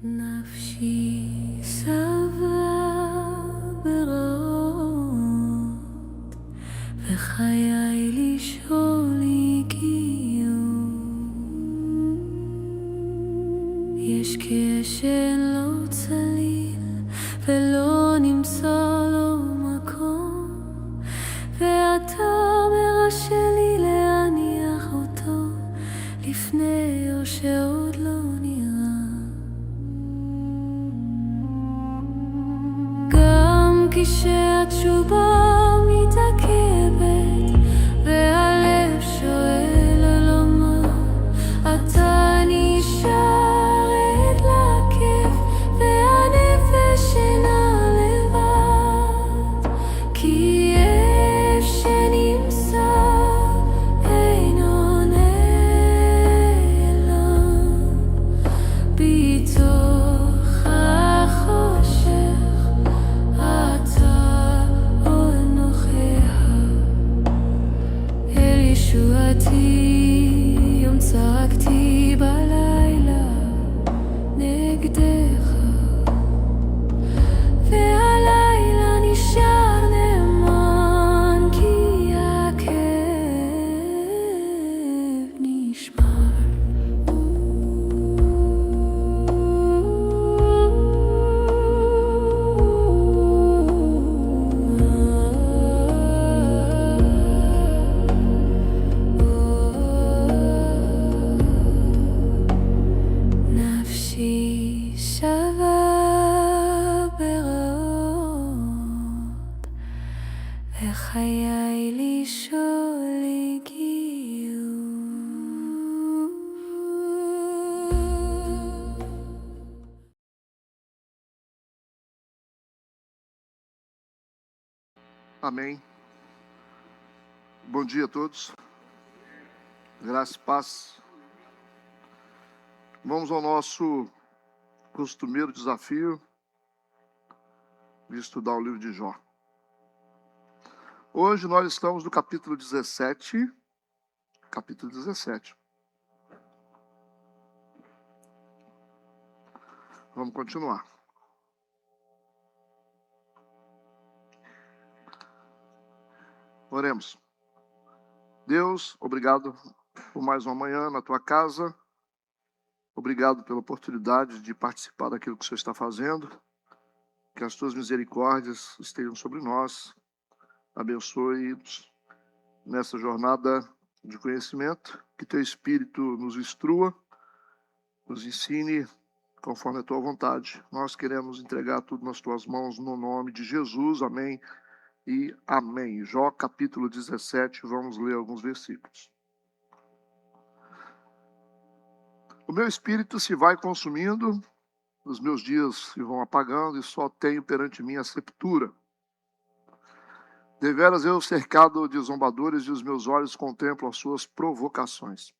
נפשי שבעה ברעות, וחיי לשאול הגיעו. יש כשאין לו צליל ולא נמצא לו מקום, ואתה מרשה לי להניח אותו לפני או שעוד לא נראה. גם כשהתשובה מתעכבת והלב שואל על מה, אתה נשאר עד לכיף והנפש אינה לבד, כי אש שנמצא אינו נעלם בתוך החושך. אתה עוד נוכח אל ישועתי. יום צעקתי בלילה נגדך, והלילה נשאר נאמן, כי הכאב נשמר. נפשי שבעה ברעות, וחיי לשאול הגיעו. Amém. Bom dia a todos. Graça e paz. Vamos ao nosso costumeiro desafio de estudar o livro de Jó. Hoje nós estamos no capítulo 17. Capítulo 17. Vamos continuar. Oremos. Deus, obrigado por mais uma manhã na tua casa. Obrigado pela oportunidade de participar daquilo que o Senhor está fazendo. Que as tuas misericórdias estejam sobre nós. Abençoe-nos nessa jornada de conhecimento. Que teu Espírito nos instrua, nos ensine conforme a tua vontade. Nós queremos entregar tudo nas tuas mãos no nome de Jesus. Amém e amém. Jó capítulo 17, vamos ler alguns versículos. O meu espírito se vai consumindo, os meus dias se vão apagando, e só tenho perante mim a sepultura. Deveras eu cercado de zombadores, e os meus olhos contemplam as suas provocações.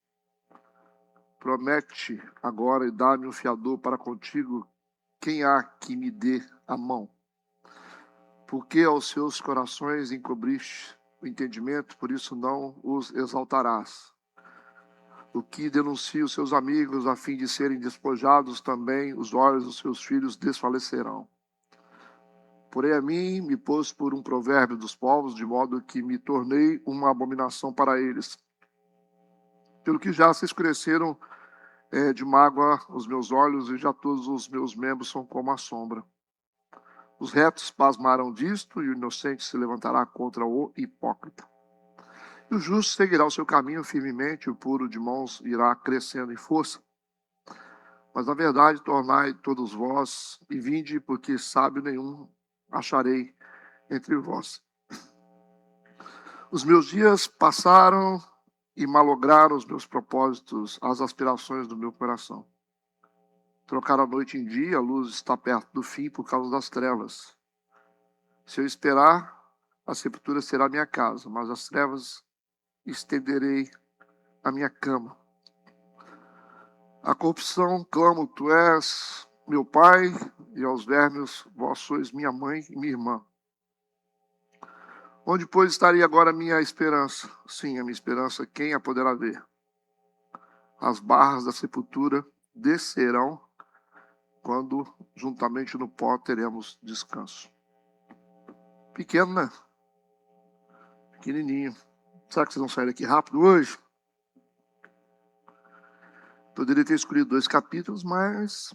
Promete agora e dá-me um fiador para contigo, quem há que me dê a mão? Porque aos seus corações encobriste o entendimento, por isso não os exaltarás. O que denuncia os seus amigos a fim de serem despojados, também os olhos dos seus filhos desfalecerão. Porém a mim me pôs por um provérbio dos povos, de modo que me tornei uma abominação para eles. Pelo que já se escureceram de mágoa os meus olhos, e já todos os meus membros são como a sombra. Os retos pasmarão disto, e o inocente se levantará contra o hipócrita. E o justo seguirá o seu caminho firmemente, o puro de mãos irá crescendo em força. Mas na verdade tornai todos vós, e vinde, porque sábio nenhum acharei entre vós. Os meus dias passaram e malograram os meus propósitos, as aspirações do meu coração. Trocaram a noite em dia, a luz está perto do fim por causa das trevas. Se eu esperar, a sepultura será minha casa, mas as trevas estenderei a minha cama. A corrupção clamo, tu és meu pai, e aos vermes, vós sois minha mãe e minha irmã. Onde, pois, estaria agora a minha esperança? Sim, a minha esperança, quem a poderá ver? As barras da sepultura descerão quando juntamente no pó teremos descanso. Pequeno, né? Pequenininho. Será que vocês vão sair daqui rápido hoje? Poderia ter escolhido 2 capítulos, mas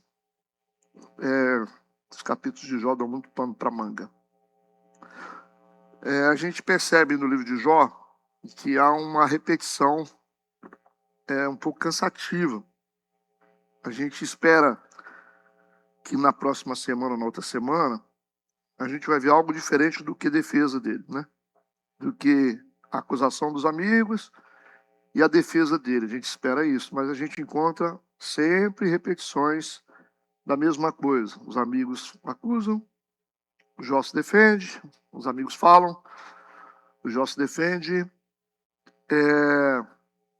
os capítulos de Jó dão muito pano para manga. A gente percebe no livro de Jó que há uma repetição um pouco cansativa. A gente espera que na próxima semana ou na outra semana a gente vai ver algo diferente do que a defesa dele, né? Do que a acusação dos amigos e a defesa dele. A gente espera isso, mas a gente encontra sempre repetições da mesma coisa. Os amigos acusam, o Jó se defende, os amigos falam, o Jó se defende.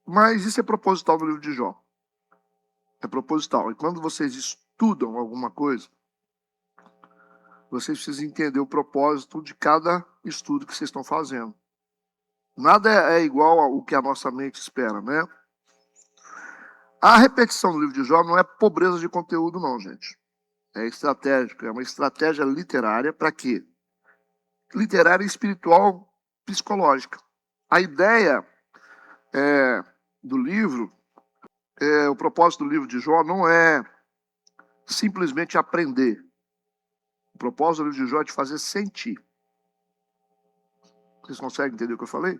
Mas isso é proposital no livro de Jó. É proposital. E quando vocês estudam alguma coisa, vocês precisam entender o propósito de cada estudo que vocês estão fazendo. Nada é igual ao que a nossa mente espera, né? A repetição do livro de Jó não é pobreza de conteúdo, não, gente. É estratégico, é uma estratégia literária para quê? Literária, espiritual, psicológica. A ideia do livro, o propósito do livro de Jó não é simplesmente aprender. O propósito do livro de Jó é te fazer sentir. Vocês conseguem entender o que eu falei?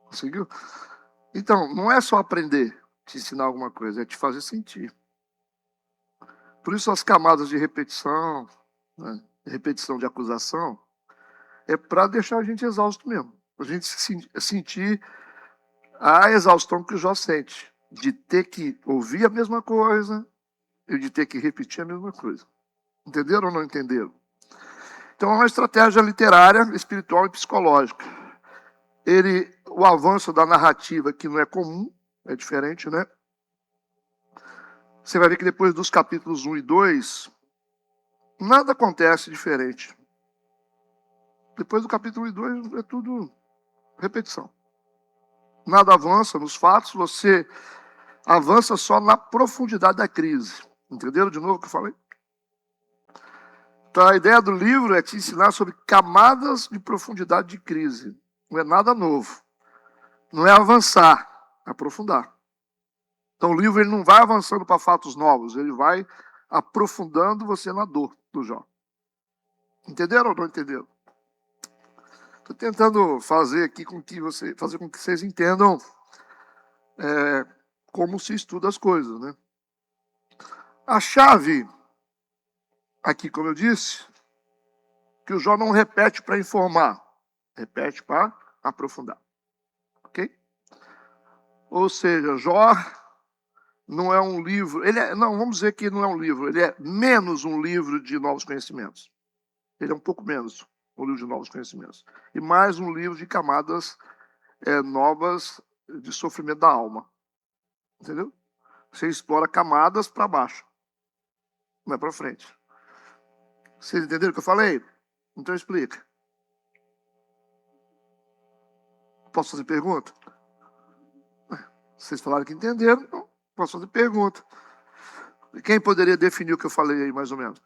Conseguiu? Então, não é só aprender, te ensinar alguma coisa, é te fazer sentir. Por isso as camadas de repetição, né, repetição de acusação, é para deixar a gente exausto mesmo. A gente sentir a exaustão que o Jó sente, de ter que ouvir a mesma coisa e de ter que repetir a mesma coisa. Entenderam ou não entenderam? Então é uma estratégia literária, espiritual e psicológica. O avanço da narrativa, que não é comum, é diferente, né? Você vai ver que depois dos capítulos 1 e 2, nada acontece diferente. Depois do capítulo 1 e 2 é tudo repetição. Nada avança nos fatos, você avança só na profundidade da crise. Entenderam de novo o que eu falei? Então a ideia do livro é te ensinar sobre camadas de profundidade de crise. Não é nada novo. Não é avançar, é aprofundar. Então o livro ele não vai avançando para fatos novos, ele vai aprofundando você na dor do Jó. Entenderam ou não entenderam? Estou tentando fazer aqui com que vocês entendam como se estuda as coisas, né? A chave aqui, como eu disse, que o Jó não repete para informar, repete para aprofundar. Ok? Ou seja, Jó não é um livro, não, vamos dizer que não é um livro, ele é menos um livro de novos conhecimentos. Ele é um pouco menos um livro de novos conhecimentos. E mais um livro de camadas novas de sofrimento da alma. Entendeu? Você explora camadas para baixo. Não é para frente. Vocês entenderam o que eu falei? Então explica. Posso fazer pergunta? Vocês falaram que entenderam, então posso fazer pergunta. Quem poderia definir o que eu falei aí, mais ou menos?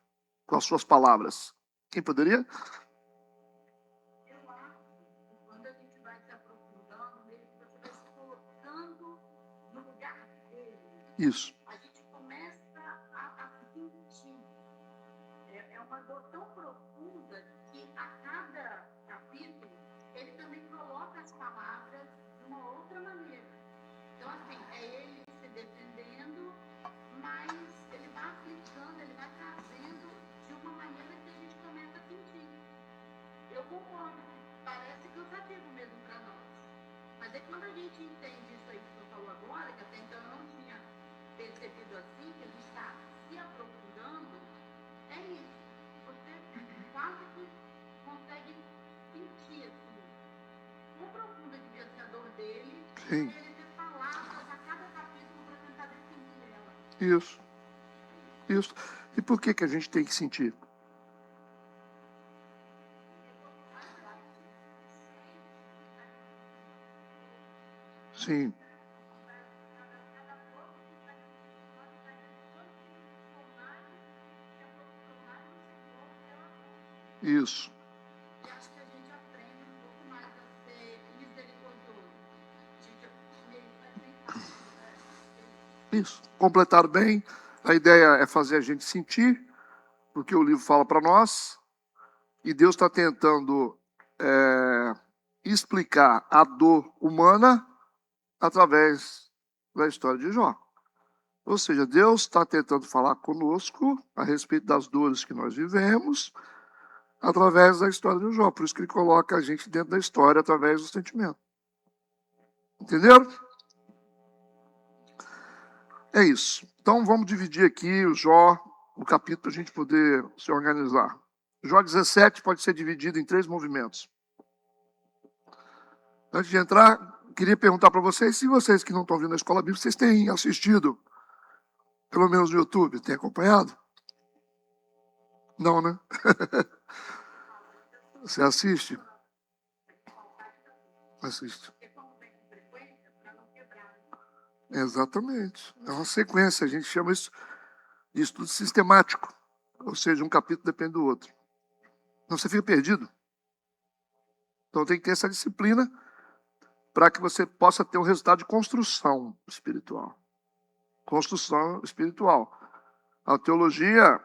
Com as suas palavras. Quem poderia? Eu acho que quando a gente vai se aprofundando nele, você vai se colocando no lugar dele. Isso. A gente começa a sentir. É uma dor tão profunda que a cada capítulo ele também coloca as palavras de uma outra maneira. Então, assim, é ele se defendendo, mas ele vai aplicando, ele vai trazendo de uma maneira que a gente começa a sentir. Eu concordo, parece cansativo mesmo para nós. Mas é quando a gente entende isso aí que você falou agora, que até então eu não tinha percebido assim, que a gente está se aprofundando, é isso. Você quase que consegue sentir assim, quão profunda devia ser a dor dele, e Sim. ele ter palavras a cada capítulo para tentar definir ela. Isso. Isso. E por que a gente tem que sentir? Sim. Isso. E acho que a gente aprende um pouco mais a ser misericordioso. A gente meio que vai tentar, né? Isso. Completaram bem. A ideia é fazer a gente sentir, porque o livro fala para nós, e Deus está tentando explicar a dor humana através da história de Jó. Ou seja, Deus está tentando falar conosco a respeito das dores que nós vivemos através da história de Jó. Por isso que ele coloca a gente dentro da história através do sentimento. Entenderam? É isso. Então vamos dividir aqui o Jó, o capítulo, para a gente poder se organizar. Jó 17 pode ser dividido em 3 movimentos. Antes de entrar, queria perguntar para vocês, se vocês que não estão vindo na escola bíblica, vocês têm assistido, pelo menos no YouTube, têm acompanhado? Não, né? Você assiste? Assiste. Exatamente. É uma sequência, a gente chama isso de estudo sistemático. Ou seja, um capítulo depende do outro. Não, você fica perdido. Então tem que ter essa disciplina para que você possa ter um resultado de construção espiritual. Construção espiritual. A teologia,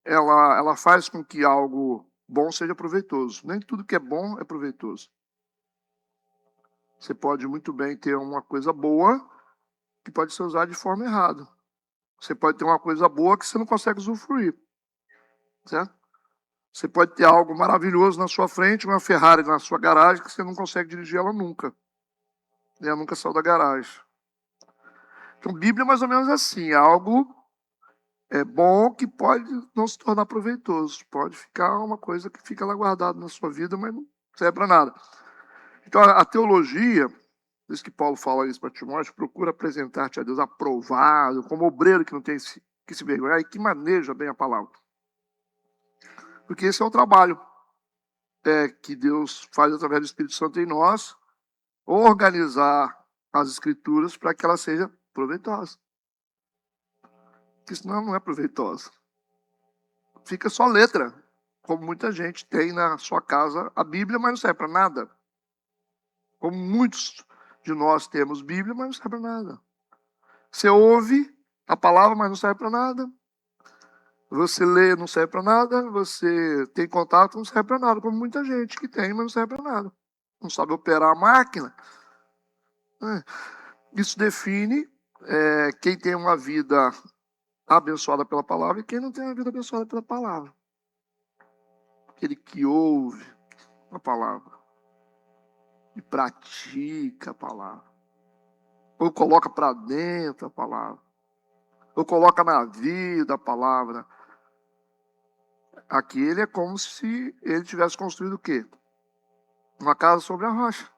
ela faz com que algo bom seja proveitoso. Nem tudo que é bom é proveitoso. Você pode muito bem ter uma coisa boa que pode ser usada de forma errada. Você pode ter uma coisa boa que você não consegue usufruir. Certo? Você pode ter algo maravilhoso na sua frente, uma Ferrari na sua garagem, que você não consegue dirigir ela nunca. E ela nunca saiu da garagem. Então, Bíblia é mais ou menos assim, algo bom que pode não se tornar proveitoso. Pode ficar uma coisa que fica lá guardada na sua vida, mas não serve para nada. Então, a teologia, por isso que Paulo fala isso para Timóteo, procura apresentar-te a Deus aprovado, como obreiro que não tem que se vergonhar e que maneja bem a palavra. Porque esse é o trabalho que Deus faz através do Espírito Santo em nós, organizar as Escrituras para que ela seja proveitosa. Porque senão não é proveitosa. Fica só letra, como muita gente tem na sua casa a Bíblia, mas não serve para nada. Como muitos de nós temos Bíblia, mas não serve para nada. Você ouve a palavra, mas não serve para nada. Você lê, não serve para nada. Você tem contato, não serve para nada. Como muita gente que tem, mas não serve para nada. Não sabe operar a máquina. Isso define quem tem uma vida abençoada pela palavra e quem não tem uma vida abençoada pela palavra. Aquele que ouve a palavra e pratica a palavra. Ou coloca para dentro a palavra. Ou coloca na vida a palavra. Aquele é como se ele tivesse construído o quê? Uma casa sobre a rocha.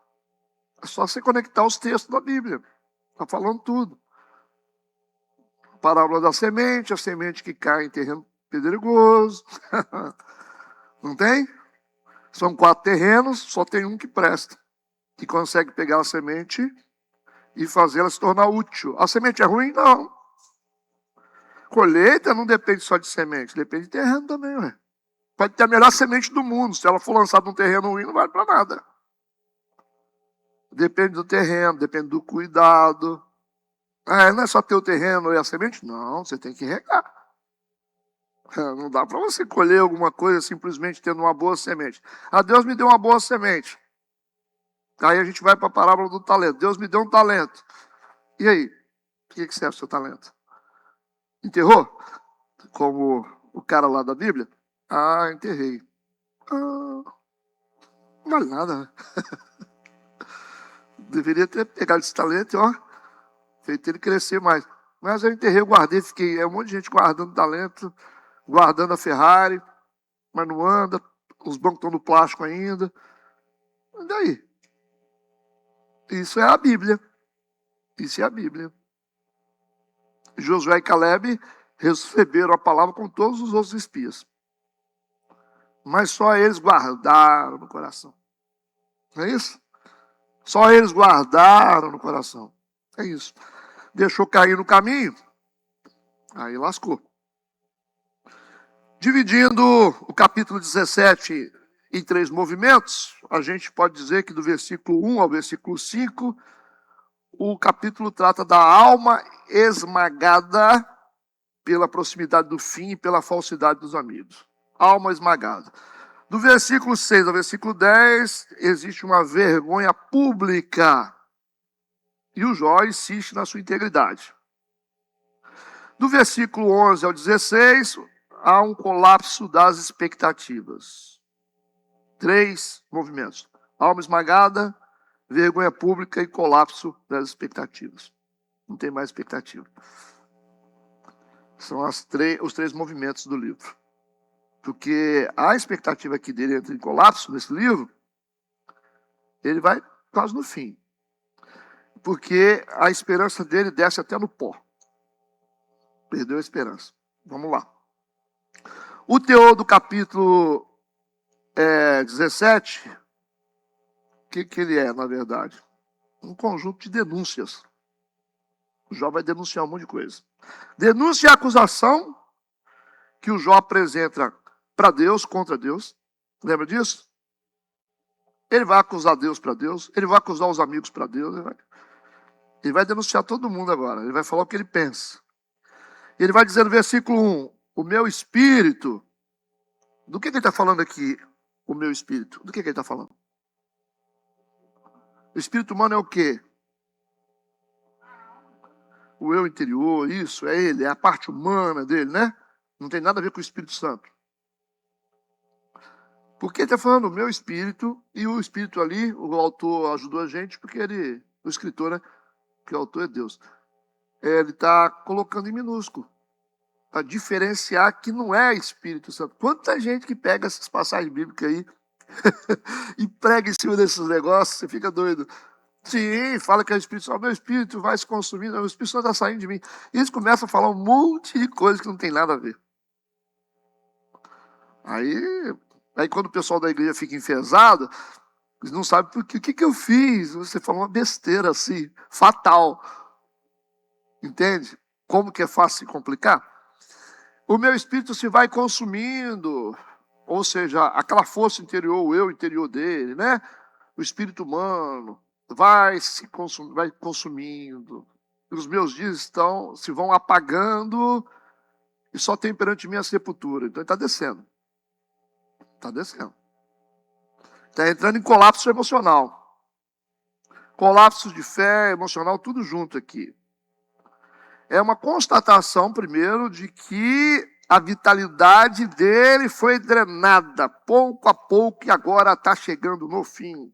É só você conectar os textos da Bíblia. Está falando tudo. A parábola da semente, a semente que cai em terreno pedregoso. Não tem? São 4 terrenos, só tem um que presta. Que consegue pegar a semente e fazê-la se tornar útil. A semente é ruim? Não. Colheita não depende só de semente, depende de terreno também. Ué. Pode ter a melhor semente do mundo. Se ela for lançada num terreno ruim, não vale para nada. Depende do terreno, depende do cuidado. Não é só ter o terreno e a semente? Não, você tem que regar. Não dá para você colher alguma coisa simplesmente tendo uma boa semente. Deus me deu uma boa semente. Aí a gente vai para a parábola do talento. Deus me deu um talento. E aí? O que serve o seu talento? Enterrou? Como o cara lá da Bíblia? Enterrei. Não vale nada, né? Deveria ter pegado esse talento e feito ele crescer mais. Mas eu enterrei, eu guardei, fiquei um monte de gente guardando talento, guardando a Ferrari, mas não anda, os bancos estão no plástico ainda. E daí? Isso é a Bíblia. Isso é a Bíblia. Josué e Caleb receberam a palavra com todos os outros espias. Mas só eles guardaram no coração. Não é isso? Só eles guardaram no coração. É isso. Deixou cair no caminho, aí lascou. Dividindo o capítulo 17 em 3 movimentos, a gente pode dizer que do versículo 1 ao versículo 5, o capítulo trata da alma esmagada pela proximidade do fim e pela falsidade dos amigos. Alma esmagada. Do versículo 6 ao versículo 10, existe uma vergonha pública. E o Jó insiste na sua integridade. Do versículo 11 ao 16, há um colapso das expectativas. 3 movimentos. Alma esmagada, vergonha pública e colapso das expectativas. Não tem mais expectativa. São os 3 movimentos do livro. Porque a expectativa que dele entra em colapso nesse livro, ele vai quase no fim. Porque a esperança dele desce até no pó. Perdeu a esperança. Vamos lá. O teor do capítulo 17, o que ele é, na verdade? Um conjunto de denúncias. O Jó vai denunciar um monte de coisa. Denúncia e acusação que o Jó apresenta para Deus, contra Deus. Lembra disso? Ele vai acusar Deus para Deus, ele vai acusar os amigos para Deus, ele vai denunciar todo mundo agora, ele vai falar o que ele pensa. Ele vai dizer no versículo 1, o meu espírito, do que ele está falando aqui, o meu espírito? Do que ele está falando? O espírito humano é o quê? O eu interior, isso, é ele, é a parte humana dele, né? Não tem nada a ver com o Espírito Santo. Porque ele está falando o meu espírito, e o espírito ali, o autor ajudou a gente, porque ele, o escritor, né? Que o autor é Deus. Ele está colocando em minúsculo, para diferenciar que não é Espírito Santo. Quanta gente que pega essas passagens bíblicas aí e prega em cima desses negócios, você fica doido. Sim, fala que é o Espírito Santo, meu espírito vai se consumindo, o Espírito Santo está saindo de mim. E eles começam a falar um monte de coisas que não tem nada a ver. Aí quando o pessoal da igreja fica enfesado, eles não sabem por quê. O que eu fiz? Você falou uma besteira assim, fatal. Entende? Como que é fácil se complicar? O meu espírito se vai consumindo, ou seja, aquela força interior, o eu interior dele, né? O espírito humano vai consumindo. Os meus dias se vão apagando e só tem perante mim a sepultura. Então ele está descendo. Está descendo. Está entrando em colapso emocional. Colapso de fé, emocional, tudo junto aqui. É uma constatação, primeiro, de que a vitalidade dele foi drenada pouco a pouco e agora está chegando no fim.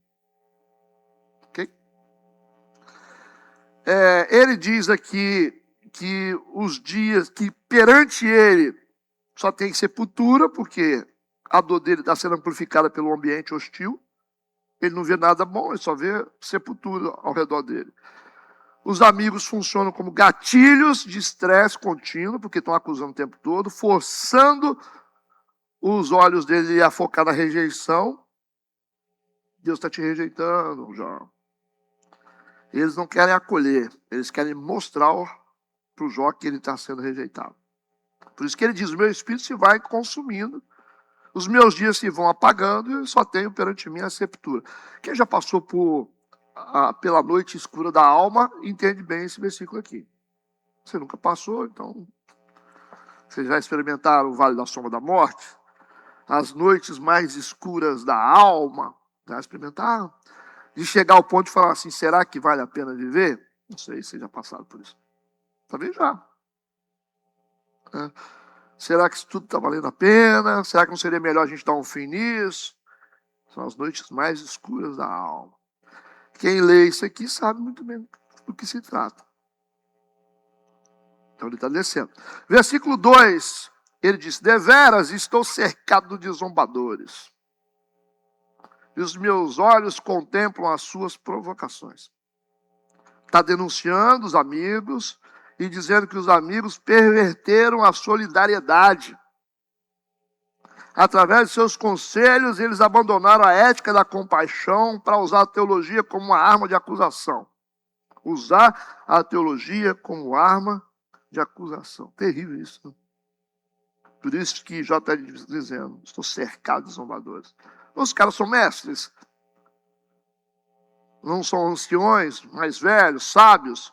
Okay? Ele diz aqui que os dias que perante ele só tem sepultura, porque a dor dele está sendo amplificada pelo ambiente hostil. Ele não vê nada bom, ele só vê sepultura ao redor dele. Os amigos funcionam como gatilhos de estresse contínuo, porque estão acusando o tempo todo, forçando os olhos dele a focar na rejeição. Deus está te rejeitando, Jó. Eles não querem acolher, eles querem mostrar para o Jó que ele está sendo rejeitado. Por isso que ele diz, o meu espírito se vai consumindo, os meus dias se vão apagando e só tenho perante mim a sepultura. Quem já passou pela noite escura da alma, entende bem esse versículo aqui. Você nunca passou, então... Vocês já experimentaram o Vale da Sombra da Morte? As noites mais escuras da alma? Já experimentaram? De chegar ao ponto de falar assim, será que vale a pena viver? Não sei se vocês já passaram por isso. Talvez já. Será que isso tudo está valendo a pena? Será que não seria melhor a gente dar um fim nisso? São as noites mais escuras da alma. Quem lê isso aqui sabe muito bem do que se trata. Então ele está descendo. Versículo 2, ele diz, deveras estou cercado de zombadores, e os meus olhos contemplam as suas provocações. Está denunciando os amigos e dizendo que os amigos perverteram a solidariedade. Através de seus conselhos, eles abandonaram a ética da compaixão para usar a teologia como uma arma de acusação. Usar a teologia como arma de acusação. Terrível isso. Né? Por isso que Jó está dizendo, estou cercado de zombadores. Os caras são mestres. Não são anciões, mais velhos, sábios.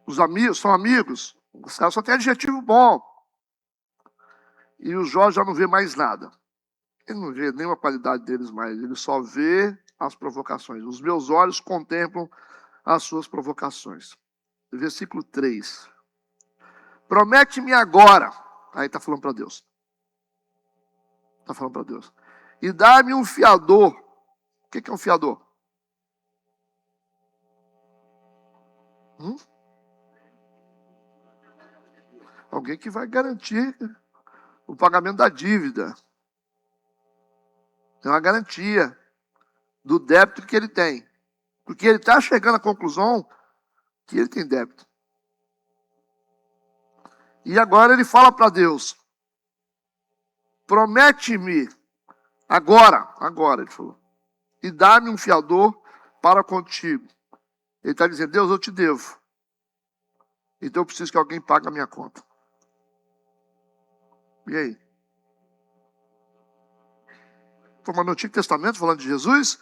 Os amigos são amigos. Os caras só têm adjetivo bom. E o Jó já não vê mais nada. Ele não vê nenhuma qualidade deles mais. Ele só vê as provocações. Os meus olhos contemplam as suas provocações. Versículo 3. Promete-me agora. Aí está falando para Deus. Está falando para Deus. E dá-me um fiador. O que é um fiador? Alguém que vai garantir o pagamento da dívida. É uma garantia do débito que ele tem. Porque ele está chegando à conclusão que ele tem débito. E agora ele fala para Deus, promete-me agora, ele falou, e dá-me um fiador para contigo. Ele está dizendo, Deus, eu te devo. Então eu preciso que alguém pague a minha conta. E aí? Foi no Antigo Testamento falando de Jesus?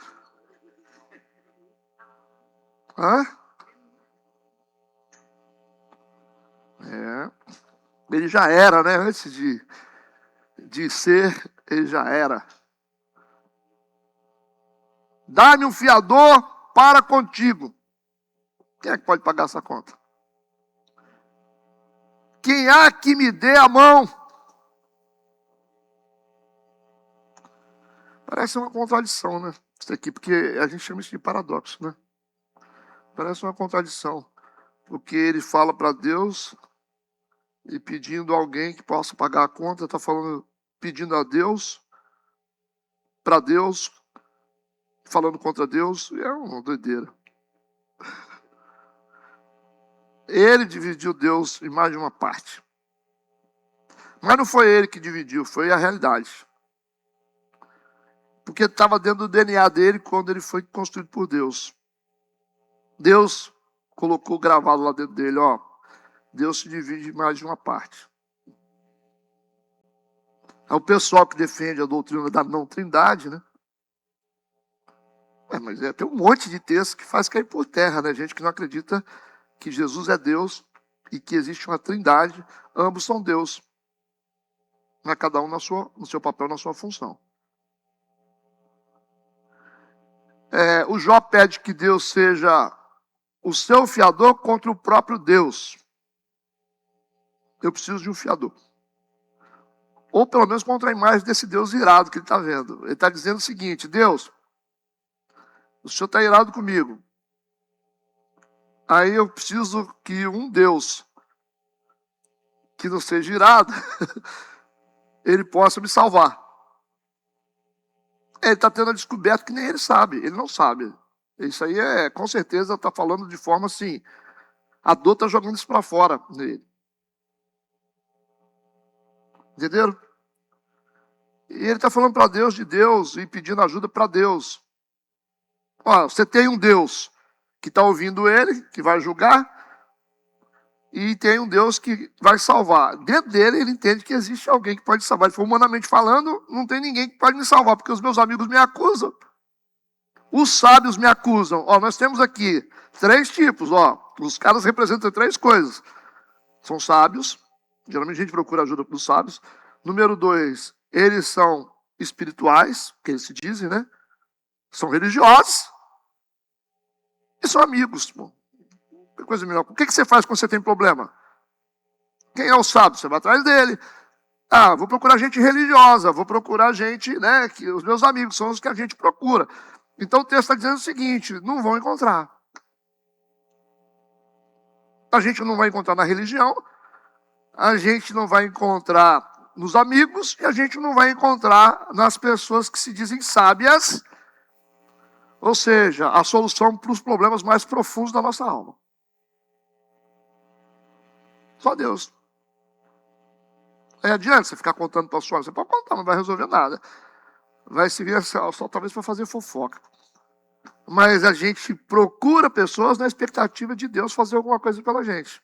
Ele já era, né? Antes de ser, ele já era. Dá-me um fiador para contigo. Quem é que pode pagar essa conta? Quem há que me dê a mão? Parece uma contradição, né? Isso aqui, porque a gente chama isso de paradoxo, né? Parece uma contradição. Porque ele fala para Deus e pedindo a alguém que possa pagar a conta, está falando, pedindo a Deus, para Deus, falando contra Deus, é uma doideira. Ele dividiu Deus em mais de uma parte. Mas não foi ele que dividiu, foi a realidade. Porque estava dentro do DNA dele quando ele foi construído por Deus. Deus colocou gravado lá dentro dele, ó, Deus se divide em mais de uma parte. É o pessoal que defende a doutrina da não trindade, né? Mas tem um monte de texto que faz cair por terra, né? Gente que não acredita que Jesus é Deus e que existe uma trindade, ambos são Deus. Mas cada um no seu papel, na sua função. O Jó pede que Deus seja o seu fiador contra o próprio Deus. Eu preciso de um fiador. Ou pelo menos contra a imagem desse Deus irado que ele está vendo. Ele está dizendo o seguinte, Deus, o Senhor está irado comigo. Aí eu preciso que um Deus que não seja irado, ele possa me salvar. Ele está tendo a descoberta que nem ele sabe. Ele não sabe. Isso aí com certeza, está falando de forma assim, a dor está jogando isso para fora nele. Entenderam? E ele está falando para Deus de Deus e pedindo ajuda para Deus. Ó, você tem um Deus que está ouvindo ele, que vai julgar, e tem um Deus que vai salvar. Dentro dele, ele entende que existe alguém que pode salvar. Ele falou, humanamente falando, não tem ninguém que pode me salvar, porque os meus amigos me acusam. Os sábios me acusam. Ó, nós temos aqui 3 tipos. Ó, os caras representam 3 coisas. São sábios. Geralmente a gente procura ajuda dos sábios. Número 2, eles são espirituais, que eles se dizem, né? São religiosos. E são amigos. Pô. Que coisa melhor. O que você faz quando você tem problema? Quem é o sábio? Você vai atrás dele. Ah, vou procurar gente religiosa, vou procurar gente, né? Que os meus amigos são os que a gente procura. Então o texto está dizendo o seguinte, não vão encontrar. A gente não vai encontrar na religião, a gente não vai encontrar nos amigos e a gente não vai encontrar nas pessoas que se dizem sábias, ou seja, a solução para os problemas mais profundos da nossa alma. Só Deus. Aí adianta você ficar contando para a sua, você pode contar, não vai resolver nada. Vai servir só talvez para fazer fofoca. Mas a gente procura pessoas na expectativa de Deus fazer alguma coisa pela gente.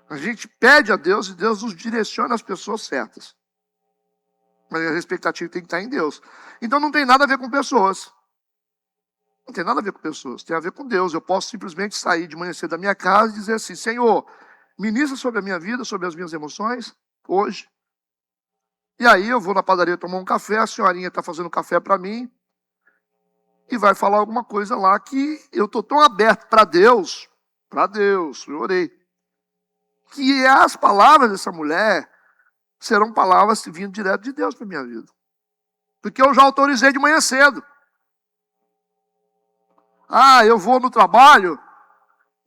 A gente pede a Deus e Deus nos direciona as pessoas certas. Mas a expectativa tem que estar em Deus. Então não tem nada a ver com pessoas. Não tem nada a ver com pessoas, tem a ver com Deus. Eu posso simplesmente sair de manhã cedo da minha casa e dizer assim: Senhor, ministra sobre a minha vida, sobre as minhas emoções, hoje. E aí eu vou na padaria tomar um café, a senhorinha está fazendo café para mim, e vai falar alguma coisa lá que eu estou tão aberto para Deus, eu orei, que as palavras dessa mulher serão palavras vindo direto de Deus para a minha vida. Porque eu já autorizei de manhã cedo. Eu vou no trabalho,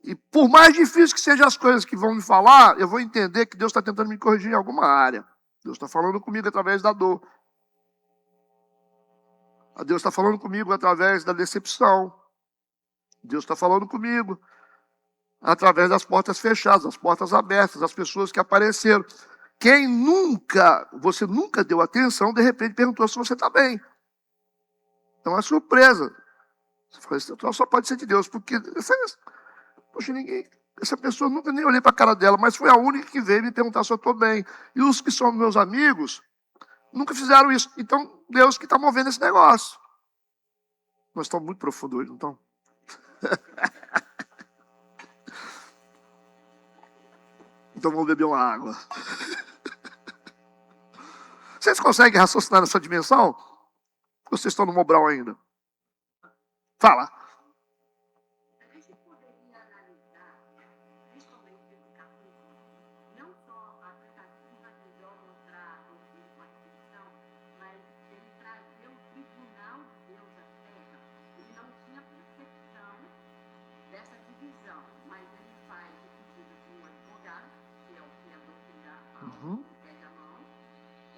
e por mais difícil que sejam as coisas que vão me falar, eu vou entender que Deus está tentando me corrigir em alguma área. Deus está falando comigo através da dor. Deus está falando comigo através da decepção. Deus está falando comigo através das portas fechadas, das portas abertas, das pessoas que apareceram. Você nunca deu atenção, de repente perguntou se você está bem. Então é surpresa. Você fala, isso só pode ser de Deus, porque essa pessoa nunca nem olhei para a cara dela, mas foi a única que veio me perguntar se eu estou bem. E os que são meus amigos nunca fizeram isso. Então, Deus que está movendo esse negócio. Nós estamos muito profundos hoje, não estamos? Então vamos beber uma água. Vocês conseguem raciocinar nessa dimensão? Ou vocês estão no Mobral ainda? Fala. A gente poderia analisar, principalmente esse capítulo, não só a tentativa de Jó mostrar o Deus com a questão, mas ele trazer o tribunal de Deus à terra. Ele não tinha percepção dessa divisão, mas ele faz o pedido de um advogado, que é o que a doutrina fala, pede a mão.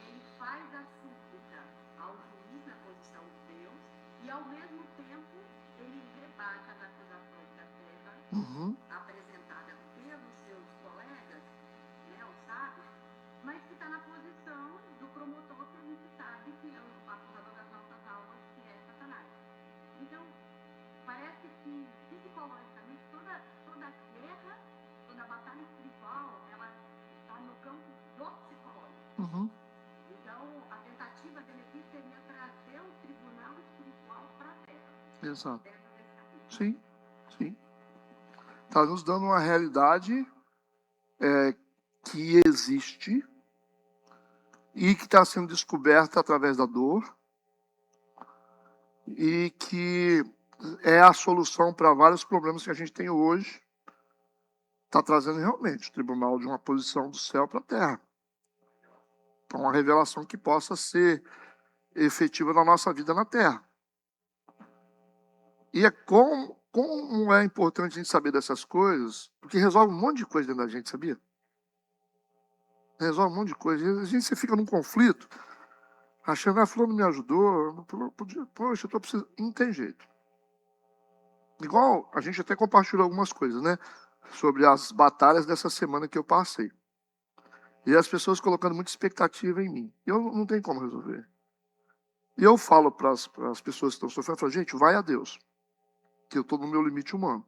Ele faz a súplica ao juiz na posição de Deus e, ao mesmo tempo, ele rebate as acusações da terra apresentadas pelos seus colegas, né, os sábios, mas que está na posição do promotor, que a gente sabe que é o acusador das nossas almas, que é Satanás. Então, parece que psicologicamente toda guerra, toda batalha espiritual, ela está no campo do psicológico. Então, a tentativa dele aqui seria trazer o tribunal espiritual para a terra. Exato. Sim. Está nos dando uma realidade que existe e que está sendo descoberta através da dor e que é a solução para vários problemas que a gente tem hoje. Está trazendo realmente o tribunal de uma posição do céu para a terra. Então, uma revelação que possa ser efetiva na nossa vida na terra. E como é importante a gente saber dessas coisas, porque resolve um monte de coisa dentro da gente, sabia? Resolve um monte de coisa. A gente você fica num conflito, achando, fulano me ajudou, poxa, eu estou precisando. Não tem jeito. Igual, a gente até compartilhou algumas coisas, né? Sobre as batalhas dessa semana que eu passei. E as pessoas colocando muita expectativa em mim. E eu não tenho como resolver. E eu falo para as pessoas que estão sofrendo, eu falo, gente, vai a Deus. Que eu estou no meu limite humano.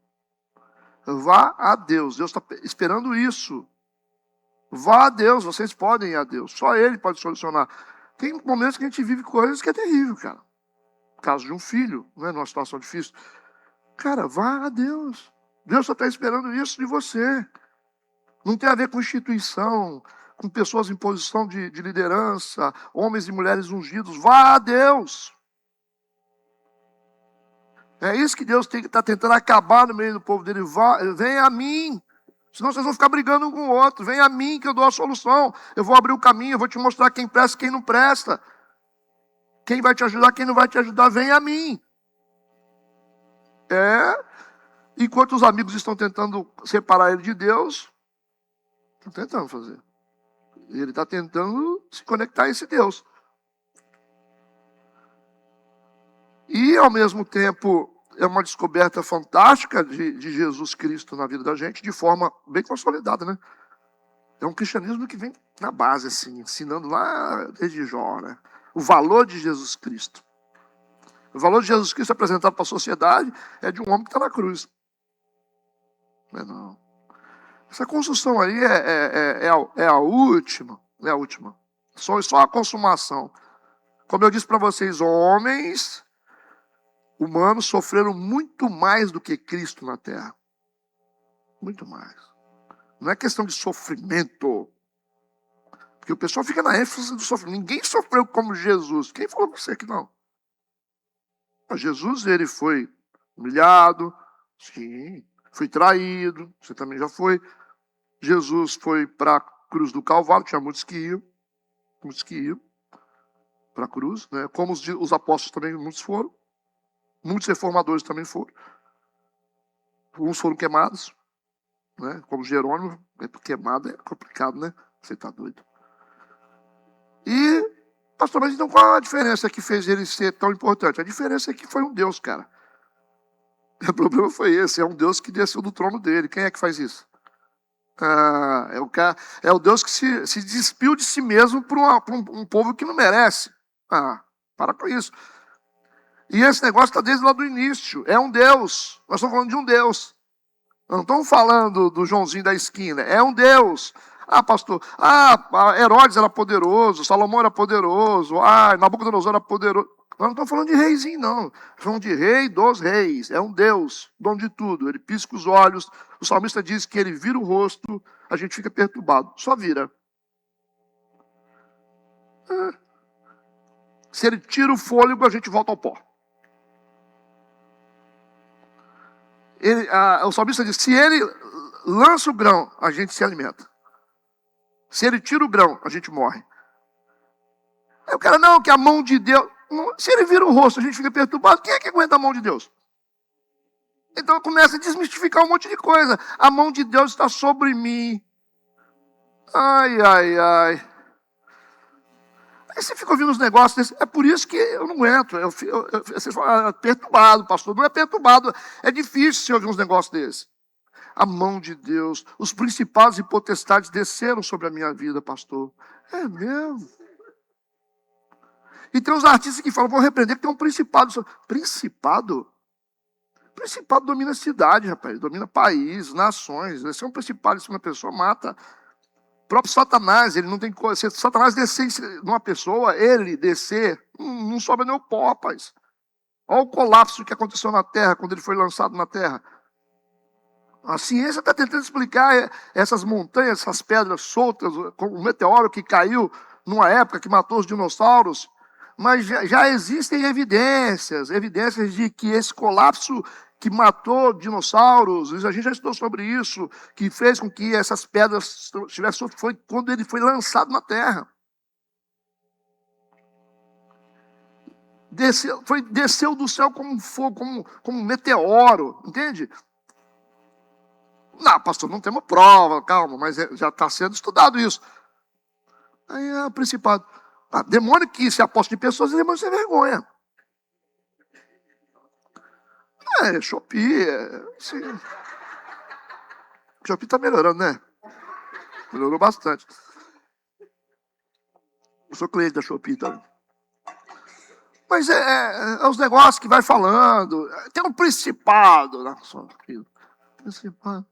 Vá a Deus. Deus está esperando isso. Vá a Deus, vocês podem ir a Deus. Só Ele pode solucionar. Tem momentos que a gente vive coisas que é terrível, cara. Caso de um filho, né, numa situação difícil. Cara, vá a Deus. Deus só está esperando isso de você. Não tem a ver com instituição, com pessoas em posição de liderança, homens e mulheres ungidos. Vá a Deus. É isso que Deus está tentando acabar no meio do povo dele. Vem a mim. Senão vocês vão ficar brigando um com o outro. Vem a mim que eu dou a solução. Eu vou abrir o caminho, eu vou te mostrar quem presta e quem não presta. Quem vai te ajudar, quem não vai te ajudar. Vem a mim. Enquanto os amigos estão tentando separar ele de Deus, estão tentando fazer. Ele está tentando se conectar a esse Deus. E, ao mesmo tempo, é uma descoberta fantástica de Jesus Cristo na vida da gente, de forma bem consolidada, né? É um cristianismo que vem na base, assim, ensinando lá desde Jó, né? O valor de Jesus Cristo. O valor de Jesus Cristo apresentado para a sociedade é de um homem que está na cruz. Não é não. Essa construção aí é a última. É a última. Só a consumação. Como eu disse para vocês, homens humanos sofreram muito mais do que Cristo na terra. Muito mais. Não é questão de sofrimento. Porque o pessoal fica na ênfase do sofrimento. Ninguém sofreu como Jesus. Quem falou para você que não? Jesus, ele foi humilhado. Sim. Foi traído. Você também já foi. Jesus foi para a cruz do Calvário. Tinha muitos que iam. Muitos que iam para a cruz. Né? Como os apóstolos também, muitos foram. Muitos reformadores também foram. Uns foram queimados. Né? Como Jerônimo. Queimado é complicado, né? Você está doido. E, pastor, mas então qual a diferença que fez ele ser tão importante? A diferença é que foi um Deus, cara. O problema foi esse, é um Deus que desceu do trono dele. Quem é que faz isso? É o Deus que se despiu de si mesmo para um povo que não merece. Para com isso. E esse negócio está desde lá do início. É um Deus. Nós estamos falando de um Deus. Não estamos falando do Joãozinho da esquina. É um Deus. Pastor, Herodes era poderoso, Salomão era poderoso, Nabucodonosor era poderoso. Nós não estamos falando de reizinho, não. Estamos falando de rei dos reis. É um Deus, dono de tudo. Ele pisca os olhos. O salmista diz que ele vira o rosto, a gente fica perturbado. Só vira. Se ele tira o fôlego, a gente volta ao pó. O salmista diz, se ele lança o grão, a gente se alimenta. Se ele tira o grão, a gente morre. Aí o cara, não, que a mão de Deus... Se ele vira o rosto, a gente fica perturbado. Quem é que aguenta a mão de Deus? Então começa a desmistificar um monte de coisa. A mão de Deus está sobre mim. Ai. Aí você fica ouvindo os negócios desses. É por isso que eu não aguento. Você fala, perturbado, pastor. Não é perturbado. É difícil você ouvir uns negócios desses. A mão de Deus, os principados e potestades desceram sobre a minha vida, pastor. É mesmo? E tem uns artistas que falam, vou repreender que tem um principado. Principado? Principado domina a cidade, rapaz. Domina país, nações. Se é um principado, se uma pessoa mata. O próprio Satanás, ele não tem coisa. Se Satanás descer numa pessoa, ele descer, não sobra nem o pó, rapaz. Olha o colapso que aconteceu na terra, quando ele foi lançado na terra. A ciência está tentando explicar essas montanhas, essas pedras soltas, o meteoro que caiu numa época que matou os dinossauros, mas já existem evidências de que esse colapso que matou dinossauros, a gente já estudou sobre isso, que fez com que essas pedras tivessem, foi quando ele foi lançado na terra. Desceu do céu como um fogo, como um meteoro, entende? Não, pastor, não temos prova, calma, mas já está sendo estudado isso. Aí é o principado. Demônio que se aposta de pessoas, demônio sem vergonha. Shopee. Shopee está melhorando, né? Melhorou bastante. Eu sou cliente da Shopee também. Mas é os negócios que vai falando. Tem um principado. Principado.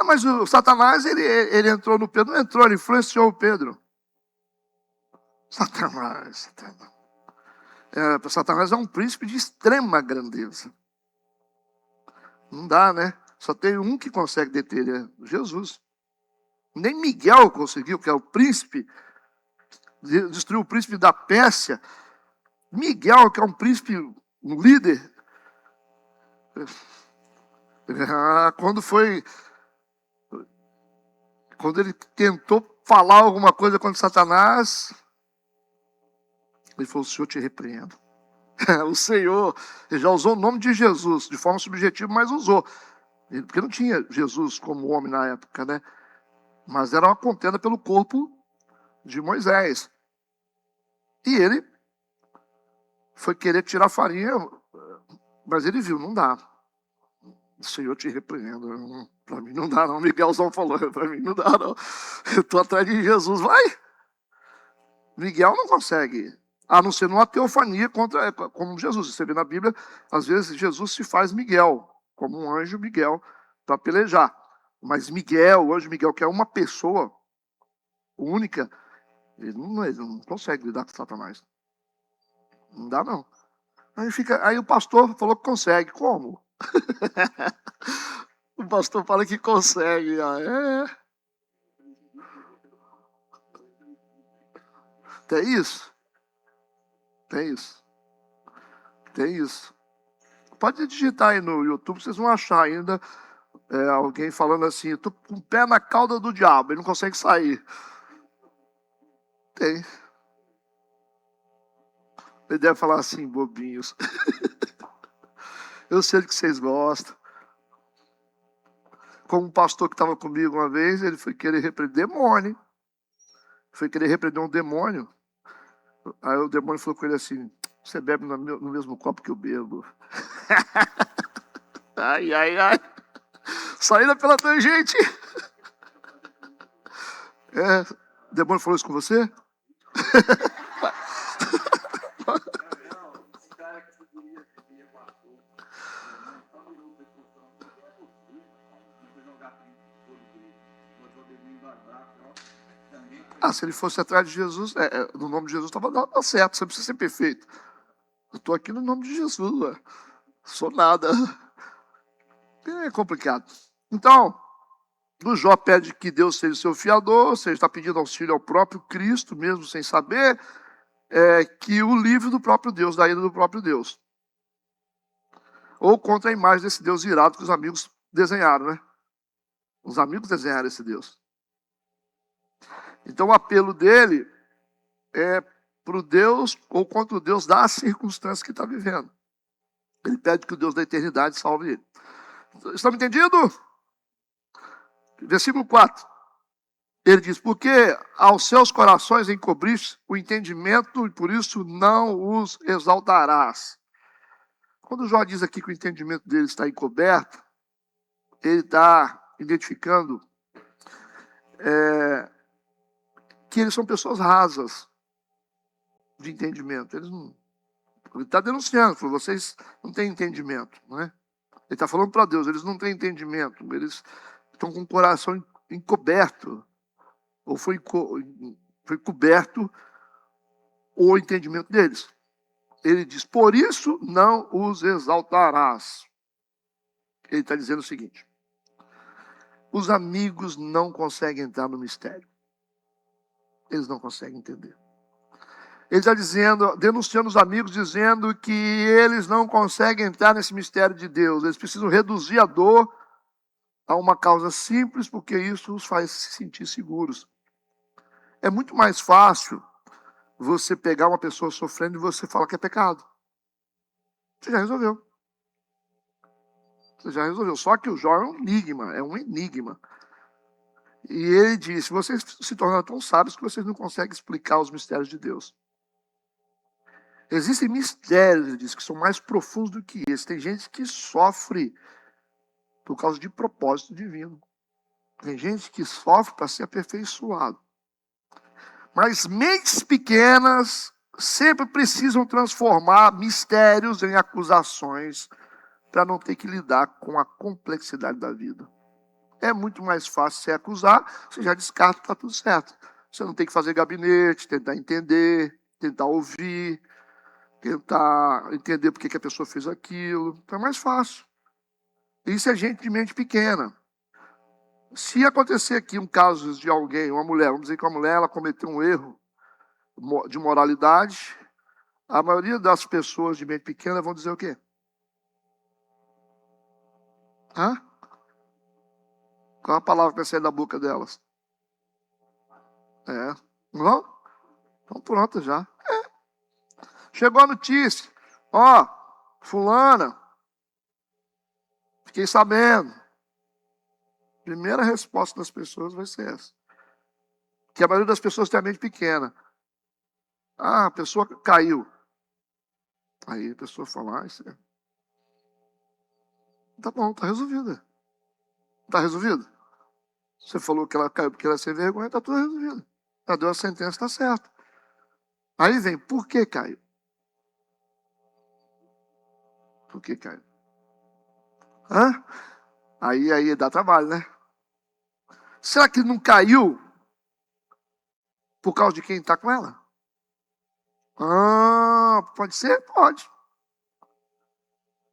Mas o Satanás, ele entrou no Pedro. Não entrou, ele influenciou o Pedro. Satanás é um príncipe de extrema grandeza. Não dá, né? Só tem um que consegue deter ele, é Jesus. Nem Miguel conseguiu, que é o príncipe, destruiu o príncipe da Pérsia. Miguel, que é um príncipe, um líder. Quando ele tentou falar alguma coisa contra Satanás, ele falou, o Senhor te repreenda. O Senhor, ele já usou o nome de Jesus, de forma subjetiva, mas usou. Porque não tinha Jesus como homem na época, né? Mas era uma contenda pelo corpo de Moisés. E ele foi querer tirar farinha, mas ele viu, não dá. O Senhor te repreenda. Para mim não dá não. Miguelzão falou, para mim não dá não. Eu estou atrás de Jesus, vai. Miguel não consegue. A não ser numa teofania como Jesus. Você vê na Bíblia, às vezes Jesus se faz Miguel. como um anjo Miguel para pelejar. Mas Miguel, o anjo Miguel, que é uma pessoa única, ele não consegue lidar com Satanás. Não dá, não. Aí o pastor falou que consegue. Como? O pastor fala que consegue. Tem isso? Tem isso. Tem isso. Pode digitar aí no YouTube, vocês vão achar ainda alguém falando assim, eu tô com o pé na cauda do diabo, ele não consegue sair. Tem. Ele deve falar assim, bobinhos. Eu sei do que vocês gostam. Como um pastor que estava comigo uma vez, ele foi querer repreender demônio. Foi querer repreender um demônio. Aí o demônio falou com ele assim, você bebe no mesmo copo que eu bebo. Ai, ai, ai. Saída pela tangente. O demônio falou isso com você? Se ele fosse atrás de Jesus, no nome de Jesus estava dando certo, você não precisa ser perfeito. Eu estou aqui no nome de Jesus, sou nada. É complicado. Então, o Jó pede que Deus seja seu fiador, ou seja, está pedindo auxílio ao próprio Cristo, mesmo sem saber, que o livre do próprio Deus, da ira do próprio Deus. Ou contra a imagem desse Deus irado que os amigos desenharam, né? Os amigos desenharam esse Deus. Então o apelo dele é para o Deus, ou contra o Deus das circunstâncias que está vivendo. Ele pede que o Deus da eternidade salve ele. Estão me entendendo? Versículo 4. Ele diz, porque aos seus corações encobriste o entendimento e por isso não os exaltarás. Quando Jó diz aqui que o entendimento dele está encoberto, ele está identificando que eles são pessoas rasas de entendimento. Ele está denunciando, vocês não têm entendimento, não é? Ele está falando para Deus, eles não têm entendimento, eles estão com o coração encoberto, ou foi coberto o entendimento deles. Ele diz, por isso não os exaltarás. Ele está dizendo o seguinte, os amigos não conseguem entrar no mistério. Eles não conseguem entender. Ele está dizendo, denunciando os amigos, dizendo que eles não conseguem entrar nesse mistério de Deus. Eles precisam reduzir a dor a uma causa simples, porque isso os faz se sentir seguros. É muito mais fácil você pegar uma pessoa sofrendo e você falar que é pecado. Você já resolveu. Você já resolveu. Só que o Jó é um enigma. E ele disse, vocês se tornaram tão sábios que vocês não conseguem explicar os mistérios de Deus. Existem mistérios, ele diz, que são mais profundos do que esse. Tem gente que sofre por causa de propósito divino. Tem gente que sofre para ser aperfeiçoado. Mas mentes pequenas sempre precisam transformar mistérios em acusações para não ter que lidar com a complexidade da vida. É muito mais fácil você acusar, você já descarta, está tudo certo. Você não tem que fazer gabinete, tentar entender, tentar ouvir, tentar entender por que a pessoa fez aquilo. Então é mais fácil. Isso é gente de mente pequena. Se acontecer aqui um caso de alguém, uma mulher, vamos dizer que uma mulher ela cometeu um erro de moralidade, a maioria das pessoas de mente pequena vão dizer o quê? Qual a palavra que vai sair da boca delas? Não? Estão prontas já. Chegou a notícia. Fulana. Fiquei sabendo. Primeira resposta das pessoas vai ser essa. Que a maioria das pessoas tem a mente pequena. A pessoa caiu. Aí a pessoa fala, isso é... Tá bom, tá resolvida. Tá resolvido? Você falou que ela caiu porque ela é sem vergonha, tá tudo resolvido. Ela deu a sentença, tá certo. Aí vem, por que caiu? Por que caiu? Hã? Aí dá trabalho, né? Será que não caiu por causa de quem está com ela? Ah, pode ser? Pode.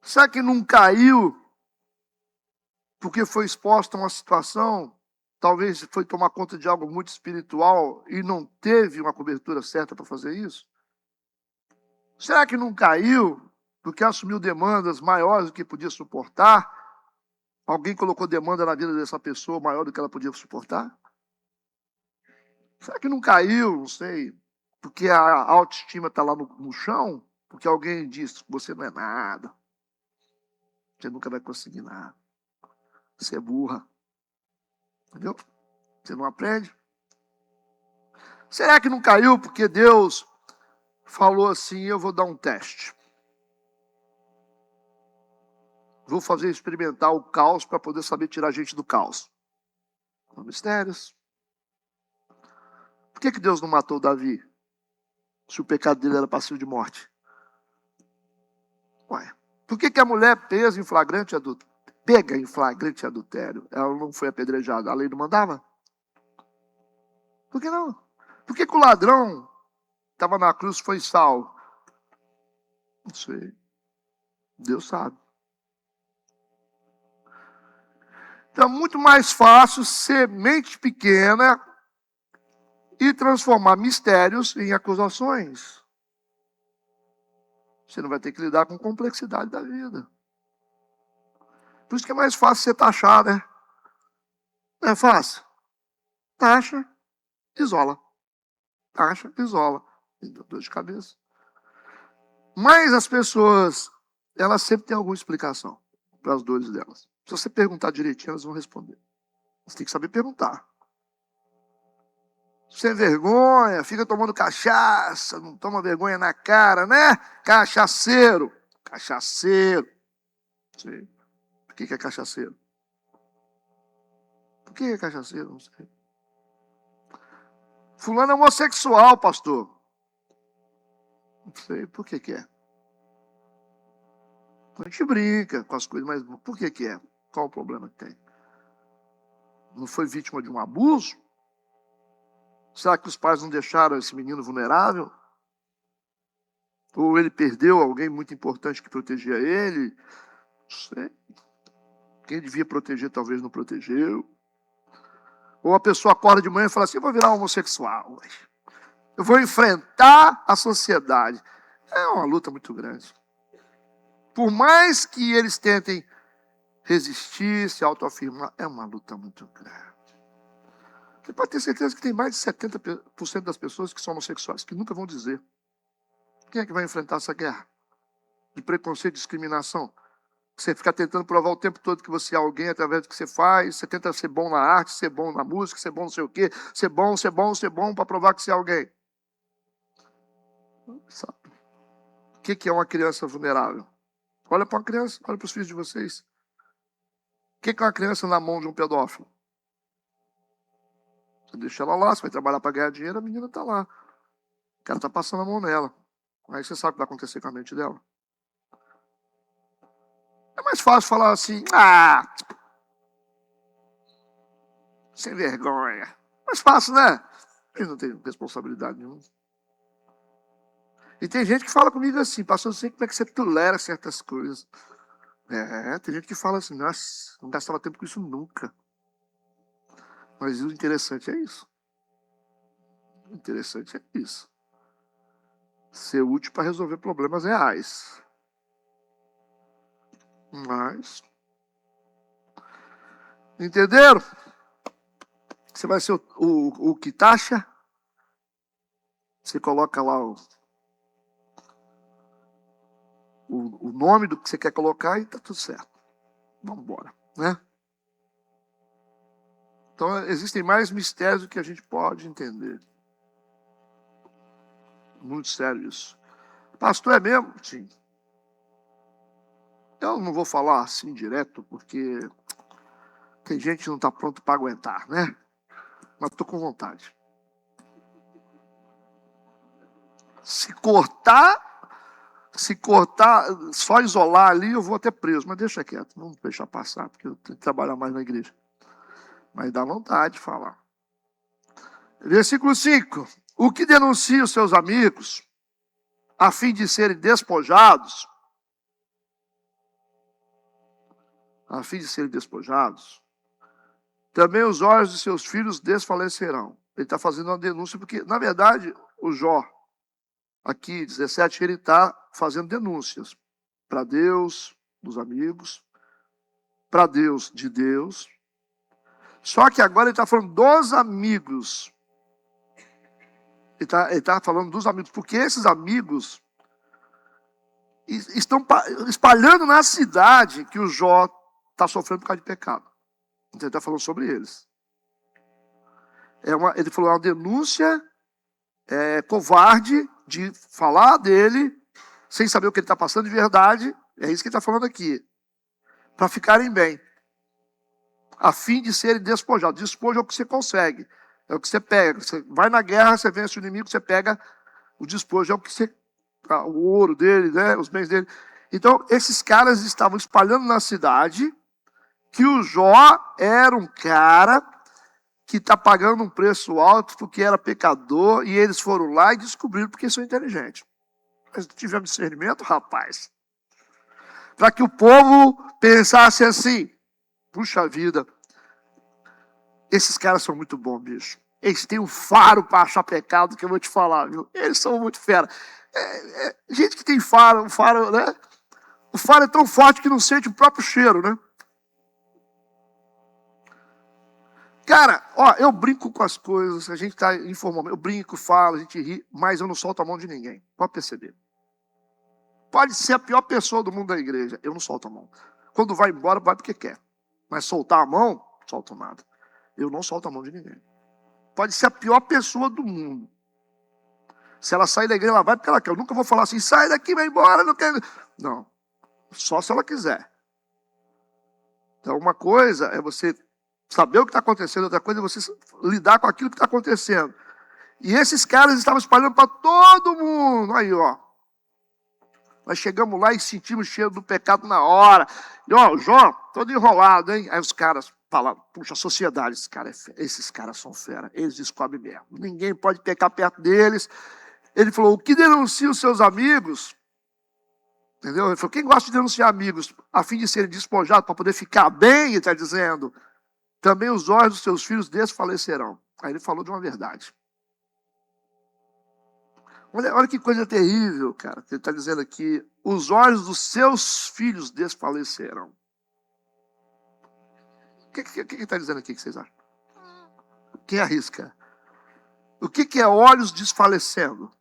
Será que não caiu porque foi exposta a uma situação, talvez foi tomar conta de algo muito espiritual e não teve uma cobertura certa para fazer isso? Será que não caiu porque assumiu demandas maiores do que podia suportar? Alguém colocou demanda na vida dessa pessoa maior do que ela podia suportar? Será que não caiu, não sei, porque a autoestima está lá no chão? Porque alguém disse, você não é nada. Você nunca vai conseguir nada. Você é burra. Entendeu? Você não aprende. Será que não caiu porque Deus falou assim, eu vou dar um teste. Vou fazer experimentar o caos para poder saber tirar a gente do caos. São mistérios. Por que Deus não matou Davi? Se o pecado dele era passivo de morte. Ué, por que a mulher pega em flagrante adultério? Ela não foi apedrejada. A lei não mandava? Por que não? Por que o ladrão estava na cruz foi salvo? Não sei. Deus sabe. Então é muito mais fácil ser mente pequena e transformar mistérios em acusações. Você não vai ter que lidar com a complexidade da vida. Por isso que é mais fácil você taxar, né? Não é fácil? Taxa, isola. Taxa, isola. Dor de cabeça. Mas as pessoas, elas sempre têm alguma explicação para as dores delas. Se você perguntar direitinho, elas vão responder. Você tem que saber perguntar. Sem vergonha, fica tomando cachaça, não toma vergonha na cara, né? Cachaceiro. Cachaceiro. Sei. Por que é cachaceiro? Por que é cachaceiro? Não sei. Fulano é homossexual, pastor. Não sei por que é. A gente brinca com as coisas, mas por que é? Qual o problema que tem? Não foi vítima de um abuso? Será que os pais não deixaram esse menino vulnerável? Ou ele perdeu alguém muito importante que protegia ele? Não sei. Quem devia proteger talvez não protegeu. Ou a pessoa acorda de manhã e fala assim, eu vou virar homossexual. Eu vou enfrentar a sociedade. É uma luta muito grande. Por mais que eles tentem resistir, se autoafirmar, é uma luta muito grande. Você pode ter certeza que tem mais de 70% das pessoas que são homossexuais que nunca vão dizer. Quem é que vai enfrentar essa guerra? De preconceito e discriminação. Você fica tentando provar o tempo todo que você é alguém através do que você faz. Você tenta ser bom na arte, ser bom na música, ser bom não sei o quê. Ser bom para provar que você é alguém. Sabe? O que é uma criança vulnerável? Olha para uma criança, olha para os filhos de vocês. O que é uma criança na mão de um pedófilo? Você deixa ela lá, você vai trabalhar para ganhar dinheiro, a menina está lá. O cara está passando a mão nela. Aí você sabe o que vai acontecer com a mente dela. É mais fácil falar assim, sem vergonha. Mais fácil, né? Eles não têm responsabilidade nenhuma. E tem gente que fala comigo assim, pastor, eu sei como é que você tolera certas coisas. Tem gente que fala assim, nossa, não gastava tempo com isso nunca. Mas o interessante é isso. O interessante é isso. Ser útil para resolver problemas reais. Mas, entenderam? Você vai ser o que taxa. Você coloca lá o nome do que você quer colocar e está tudo certo. Vamos embora, né? Então, existem mais mistérios do que a gente pode entender. Muito sério isso. Pastor, é mesmo? Sim. Eu não vou falar assim direto, porque tem gente que não está pronto para aguentar, né? Mas estou com vontade. Se cortar, se cortar, só isolar ali, eu vou até preso. Mas deixa quieto, vamos deixar passar, porque eu tenho que trabalhar mais na igreja. Mas dá vontade de falar. Versículo 5. O que denuncia os seus amigos, a fim de serem despojados, também os olhos de seus filhos desfalecerão. Ele está fazendo uma denúncia, porque, na verdade, o Jó, aqui, 17, ele está fazendo denúncias para Deus, dos amigos, para Deus, de Deus. Só que agora ele está falando dos amigos. Ele está falando dos amigos, porque esses amigos estão espalhando na cidade que o Jó está sofrendo por causa de pecado. Então ele está falando sobre eles. Ele falou uma denúncia covarde de falar dele, sem saber o que ele está passando de verdade. É isso que ele está falando aqui. Para ficarem bem. A fim de serem despojados. Despojo é o que você consegue. É o que você pega. Você vai na guerra, você vence o inimigo, você pega o despojo. É o que você... o ouro dele, né, os bens dele. Então, esses caras estavam espalhando na cidade que o Jó era um cara que está pagando um preço alto porque era pecador, e eles foram lá e descobriram porque são inteligentes. Mas tivemos discernimento, rapaz. Para que o povo pensasse assim, puxa vida, esses caras são muito bons, bicho. Eles têm um faro para achar pecado, que eu vou te falar, viu? Eles são muito fera. Gente que tem faro, né? O faro é tão forte que não sente o próprio cheiro, né? Cara, ó, eu brinco com as coisas, a gente está informalmente, eu brinco, falo, a gente ri, mas eu não solto a mão de ninguém. Pode perceber. Pode ser a pior pessoa do mundo da igreja, eu não solto a mão. Quando vai embora, vai porque quer. Mas soltar a mão, não solto nada. Eu não solto a mão de ninguém. Pode ser a pior pessoa do mundo. Se ela sair da igreja, ela vai porque ela quer. Eu nunca vou falar assim, sai daqui, vai embora, não quero. Não. Só se ela quiser. Então, uma coisa é você saber o que está acontecendo, outra coisa é você lidar com aquilo que está acontecendo. E esses caras estavam espalhando para todo mundo. Aí, ó. Nós chegamos lá e sentimos o cheiro do pecado na hora. E, ó, o Jó, todo enrolado, hein? Aí os caras falaram, puxa, a sociedade, esses caras são fera, eles descobrem mesmo. Ninguém pode pecar perto deles. Ele falou, o que denuncia os seus amigos? Entendeu? Ele falou, quem gosta de denunciar amigos, a fim de serem despojados para poder ficar bem, ele está dizendo, também os olhos dos seus filhos desfalecerão. Aí ele falou de uma verdade. Olha que coisa terrível, cara, que ele está dizendo aqui. Os olhos dos seus filhos desfalecerão. O que ele está dizendo aqui, que vocês acham? Quem arrisca? O que é olhos desfalecendo?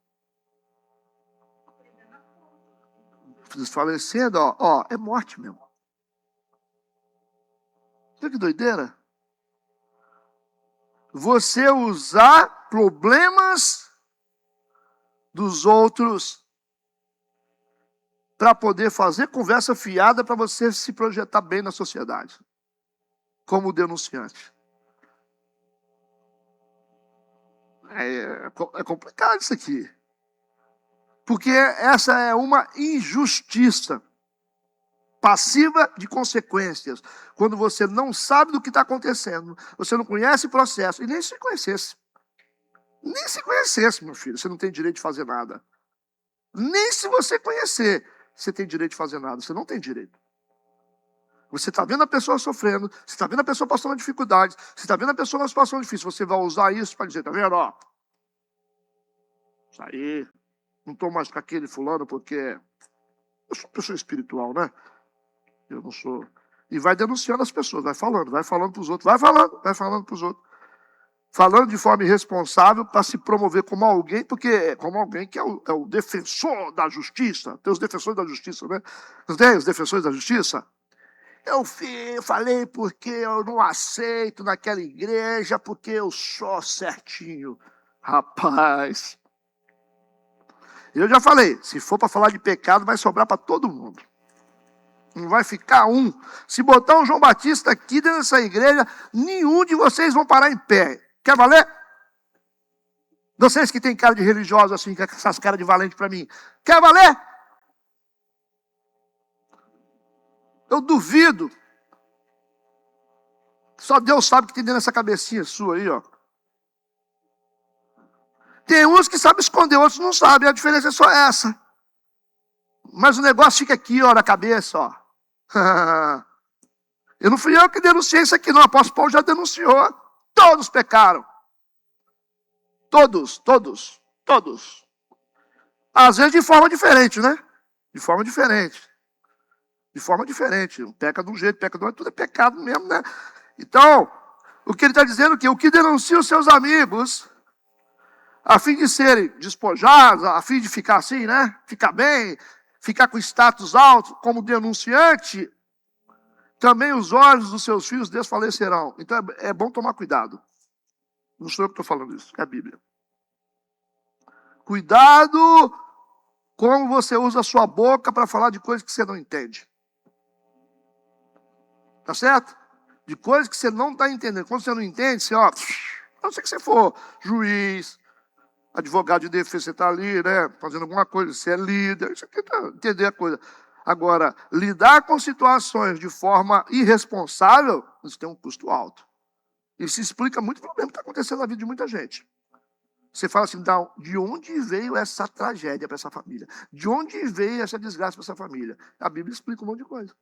Desfalecendo, ó, é morte mesmo. Olha que doideira. Você usar problemas dos outros para poder fazer conversa fiada para você se projetar bem na sociedade, como denunciante. É complicado isso aqui. Porque essa é uma injustiça passiva de consequências. Quando você não sabe do que está acontecendo, você não conhece o processo, e nem se conhecesse. Nem se conhecesse, meu filho, você não tem direito de fazer nada. Nem se você conhecer, você tem direito de fazer nada. Você não tem direito. Você está vendo a pessoa sofrendo, você está vendo a pessoa passando dificuldades, você está vendo a pessoa numa situação difícil, você vai usar isso para dizer, tá vendo, ó, isso aí, não estou mais com aquele fulano porque eu sou uma pessoa espiritual, né? Eu não sou. E vai denunciando as pessoas, vai falando para os outros, vai falando para os outros. Falando de forma irresponsável para se promover como alguém, porque como alguém que é o defensor da justiça. Tem os defensores da justiça, né? Não tem os defensores da justiça? Eu falei porque eu não aceito naquela igreja, porque eu sou certinho. Rapaz, eu já falei, se for para falar de pecado, vai sobrar para todo mundo. Não vai ficar um. Se botar um João Batista aqui dentro dessa igreja, nenhum de vocês vão parar em pé. Quer valer? Vocês que têm cara de religioso assim, com essas caras de valente para mim. Quer valer? Eu duvido. Só Deus sabe o que tem dentro dessa cabecinha sua aí, ó. Tem uns que sabem esconder, outros não sabem. A diferença é só essa. Mas o negócio fica aqui, ó, na cabeça, ó. Eu não fui eu que denunciei isso aqui, não. O apóstolo Paulo já denunciou. Todos pecaram. Todos. Às vezes de forma diferente, né? De forma diferente. Um peca de um jeito, peca do outro, tudo é pecado mesmo, né? Então, o que ele está dizendo é que o que denuncia os seus amigos, a fim de serem despojados, a fim de ficar assim, né? Ficar bem, ficar com status alto como denunciante, também os olhos dos seus filhos desfalecerão. Então é bom tomar cuidado. Não sou eu que estou falando isso, é a Bíblia. Cuidado como você usa a sua boca para falar de coisas que você não entende. Tá certo? De coisas que você não está entendendo. Quando você não entende, você, ó, a não ser que você for juiz, advogado de defesa, você está ali, né, fazendo alguma coisa, você é líder, você tenta entender a coisa. Agora, lidar com situações de forma irresponsável, isso tem um custo alto. Isso explica muito problema que está acontecendo na vida de muita gente. Você fala assim, de onde veio essa tragédia para essa família? De onde veio essa desgraça para essa família? A Bíblia explica um monte de coisa.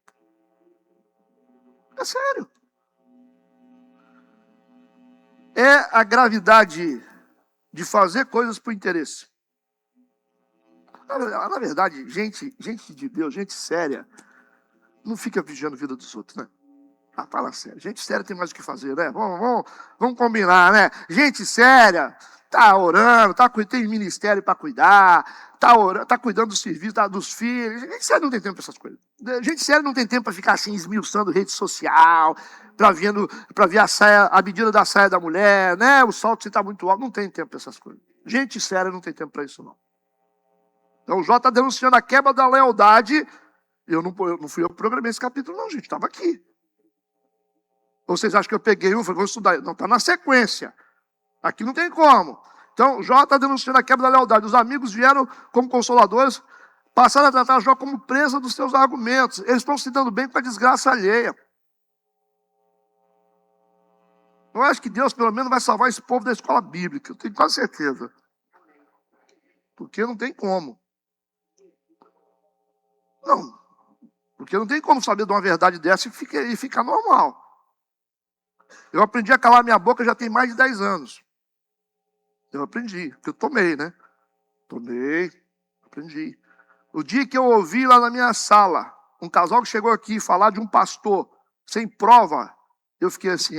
É sério. É a gravidade de fazer coisas por interesse. Na verdade, gente de Deus, gente séria, não fica vigiando a vida dos outros, né? Ah, fala sério. Gente séria tem mais o que fazer, né? Vamos combinar, né? Gente séria, tá orando, tem ministério para cuidar, tá orando, tá cuidando do serviço, dos filhos. Gente séria não tem tempo para essas coisas. Gente séria não tem tempo para ficar assim, esmiuçando rede social, para ver a medida da saia da mulher, né? O salto se está muito alto. Não tem tempo para essas coisas. Gente séria não tem tempo para isso, não. Então o Jó está denunciando a quebra da lealdade. Não fui eu que programei esse capítulo, não, gente. Estava aqui. Ou vocês acham que eu peguei um e falei, vou estudar? Não, está na sequência. Aqui não tem como. Então, Jó está denunciando a quebra da lealdade. Os amigos vieram como consoladores, passaram a tratar Jó como presa dos seus argumentos. Eles estão se dando bem com a desgraça alheia. Eu acho que Deus, pelo menos, vai salvar esse povo da escola bíblica. Eu tenho quase certeza. Porque não tem como. Não. Porque não tem como saber de uma verdade dessa e ficar normal. Eu aprendi a calar minha boca já tem mais de 10 anos. Eu aprendi, porque eu tomei, né? Aprendi. O dia que eu ouvi lá na minha sala, um casal que chegou aqui falar de um pastor sem prova, eu fiquei assim,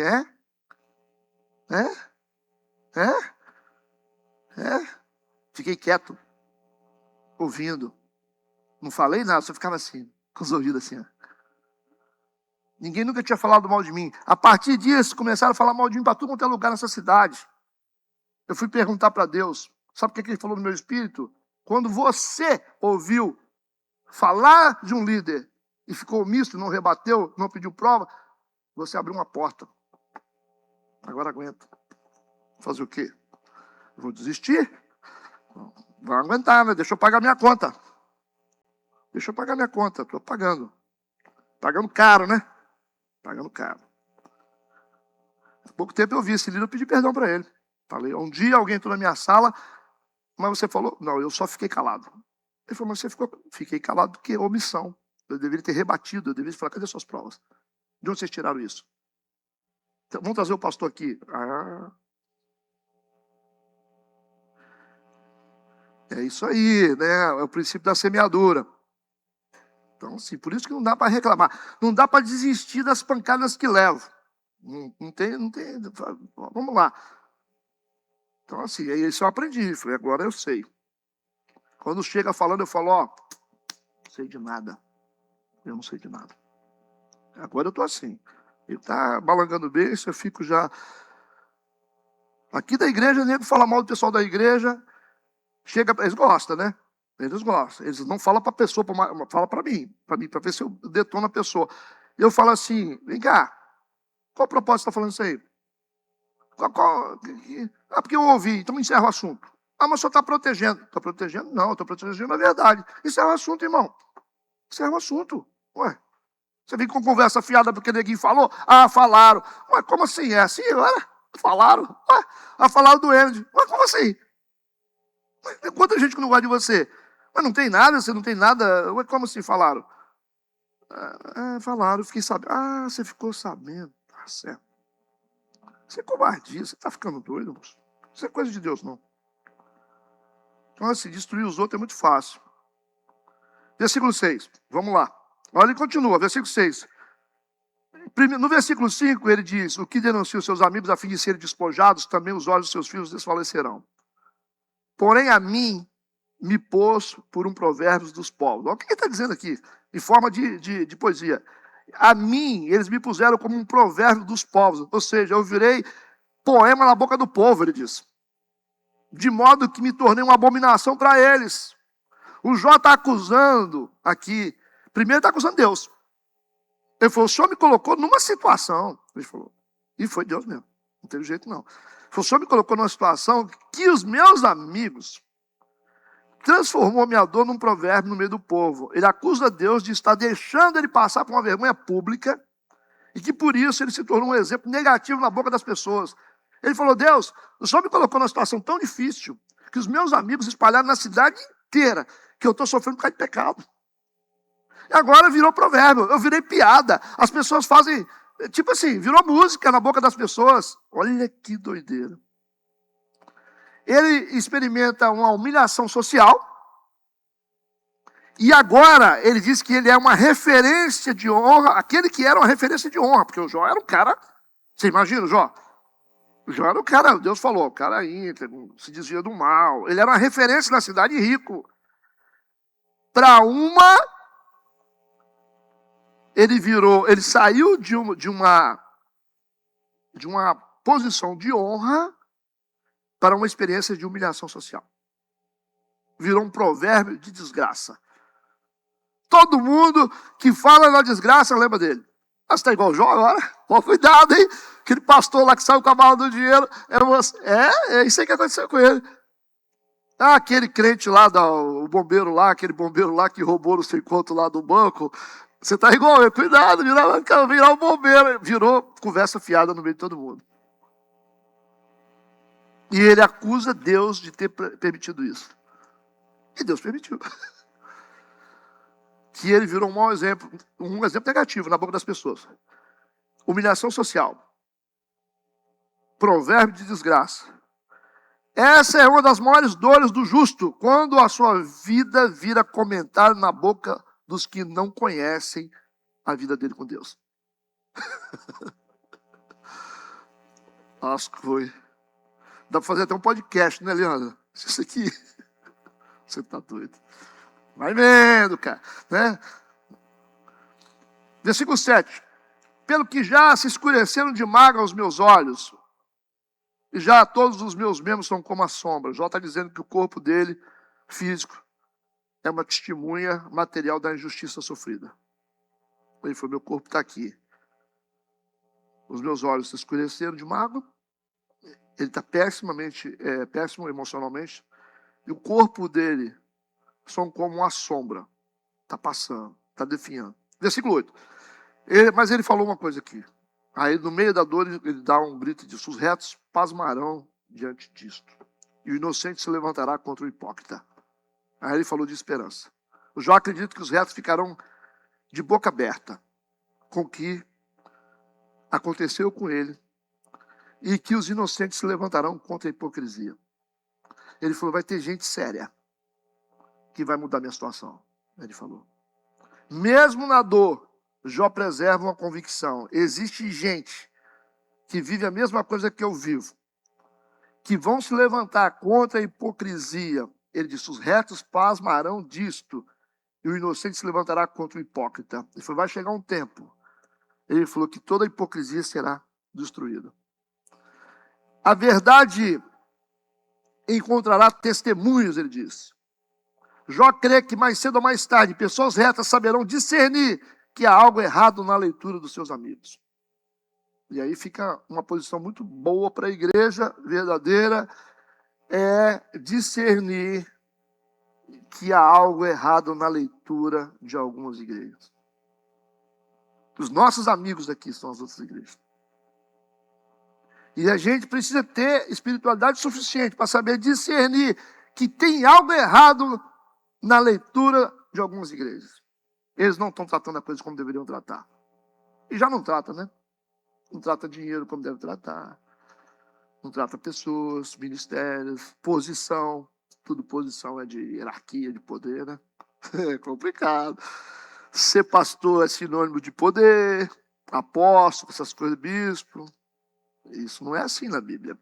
Fiquei quieto, ouvindo. Não falei nada, só ficava assim, com os ouvidos assim, ó. Ninguém nunca tinha falado mal de mim. A partir disso, começaram a falar mal de mim para tudo quanto é lugar nessa cidade. Eu fui perguntar para Deus, sabe o que ele falou no meu espírito? Quando você ouviu falar de um líder e ficou omisso, não rebateu, não pediu prova, você abriu uma porta. Agora aguenta. Fazer o quê? Eu vou desistir? Não vai aguentar, né? Deixa eu pagar minha conta. Estou pagando. Pagando caro, né? Pagando caro. Há pouco tempo eu vi esse líder, eu pedi perdão para ele. Falei, um dia alguém entrou na minha sala, mas você falou, não, eu só fiquei calado. Ele falou, mas você fiquei calado porque omissão. Eu deveria ter rebatido, eu deveria falar, cadê suas provas? De onde vocês tiraram isso? Então, vamos trazer o pastor aqui. É isso aí, né? É o princípio da semeadura. Então, assim, por isso que não dá para reclamar. Não dá para desistir das pancadas que levo. Não tem. Vamos lá. Então, assim, isso eu aprendi. Falei, agora eu sei. Quando chega falando, eu falo, não sei de nada. Eu não sei de nada. Agora eu estou assim. Ele está balangando bem, isso eu fico já... Aqui da igreja, nego fala mal do pessoal da igreja. Eles gostam, né? Eles gostam. Eles não falam para a pessoa, falam para mim, para ver se eu detono a pessoa. Eu falo assim, vem cá, qual propósito você está falando isso aí? Porque eu ouvi, então encerra o assunto. Mas o senhor está protegendo. Está protegendo? Não, estou protegendo a verdade. Encerra o assunto, irmão. Encerra o assunto. Ué, Você vem com conversa fiada porque ninguém falou? Ah, falaram. Mas como assim? É assim agora? Falaram. Falaram do Andy. Mas como assim? Mas tem quanta gente que não gosta de você? Mas não tem nada, você não tem nada. Mas como assim falaram? Falaram, fiquei sabendo. Ah, você ficou sabendo. Tá certo. Isso é covardia, você tá ficando doido, moço. Isso é coisa de Deus, não. Então, assim, destruir os outros é muito fácil. Versículo 6, vamos lá. Olha, ele continua, versículo 6. No versículo 5, ele diz: o que denuncia os seus amigos a fim de serem despojados, também os olhos dos seus filhos desfalecerão. Porém, a mim me pôs por um provérbio dos povos. Olha o que ele está dizendo aqui, em forma de poesia. A mim, eles me puseram como um provérbio dos povos. Ou seja, eu virei poema na boca do povo, ele diz. De modo que me tornei uma abominação para eles. O Jó está acusando aqui. Primeiro está acusando Deus. Ele falou: o Senhor me colocou numa situação. Ele falou, e foi Deus mesmo. Não teve jeito não. Ele falou: o Senhor me colocou numa situação que os meus amigos transformou minha dor num provérbio no meio do povo. Ele acusa Deus de estar deixando ele passar por uma vergonha pública e que por isso ele se tornou um exemplo negativo na boca das pessoas. Ele falou: Deus, o Senhor me colocou numa situação tão difícil que os meus amigos espalharam na cidade inteira que eu estou sofrendo por causa de pecado. E agora virou provérbio, eu virei piada. As pessoas fazem, tipo assim, virou música na boca das pessoas. Olha que doideira. Ele experimenta uma humilhação social. E agora ele diz que ele é uma referência de honra, aquele que era uma referência de honra, porque o Jó era um cara, você imagina o Jó? O Jó era o cara, Deus falou, o cara íntegro, se desvia do mal. Ele era uma referência na cidade, rico. Para ele saiu de uma posição de honra para uma experiência de humilhação social. Virou um provérbio de desgraça. Todo mundo que fala na desgraça lembra dele. Mas está igual o Jó agora? Ó, cuidado, hein? Aquele pastor lá que saiu com a mala do dinheiro. É isso aí que aconteceu com ele. Aquele crente lá, aquele bombeiro lá que roubou não sei quanto lá do banco. Você está igual ele, cuidado, virar um bombeiro. Virou conversa fiada no meio de todo mundo. E ele acusa Deus de ter permitido isso. E Deus permitiu. Que ele virou um mau exemplo, um exemplo negativo na boca das pessoas. Humilhação social. Provérbio de desgraça. Essa é uma das maiores dores do justo, quando a sua vida vira comentário na boca dos que não conhecem a vida dele com Deus. Acho que foi. Dá para fazer até um podcast, né, Leandro? Isso aqui. Você tá doido. Vai vendo, cara. Né? Versículo 7. Pelo que já se escureceram de mágoa os meus olhos, e já todos os meus membros são como a sombra. Jó está dizendo que o corpo dele, físico, é uma testemunha material da injustiça sofrida. Ele falou: meu corpo está aqui. Os meus olhos se escureceram de mágoa. Ele está péssimo emocionalmente. E o corpo dele são como uma sombra. Está passando, está definhando. Versículo 8. Mas ele falou uma coisa aqui. Aí, no meio da dor, ele dá um grito e diz: os retos pasmarão diante disto. E o inocente se levantará contra o hipócrita. Aí ele falou de esperança. Eu já acredito que os retos ficarão de boca aberta com o que aconteceu com ele. E que os inocentes se levantarão contra a hipocrisia. Ele falou: vai ter gente séria que vai mudar minha situação. Ele falou. Mesmo na dor, Jó preserva uma convicção. Existe gente que vive a mesma coisa que eu vivo, que vão se levantar contra a hipocrisia. Ele disse: os retos pasmarão disto, e o inocente se levantará contra o hipócrita. Ele falou: vai chegar um tempo. Ele falou que toda a hipocrisia será destruída. A verdade encontrará testemunhos, ele disse. Jó crê que mais cedo ou mais tarde, pessoas retas saberão discernir que há algo errado na leitura dos seus amigos. E aí fica uma posição muito boa para a igreja verdadeira, é discernir que há algo errado na leitura de algumas igrejas. Os nossos amigos aqui são as outras igrejas. E a gente precisa ter espiritualidade suficiente para saber discernir que tem algo errado na leitura de algumas igrejas. Eles não estão tratando a coisa como deveriam tratar. E já não trata, né? Não trata dinheiro como deve tratar. Não trata pessoas, ministérios, posição. Tudo posição é de hierarquia, de poder, né? É complicado. Ser pastor é sinônimo de poder, apóstolo, essas coisas, bispo. Isso não é assim na Bíblia.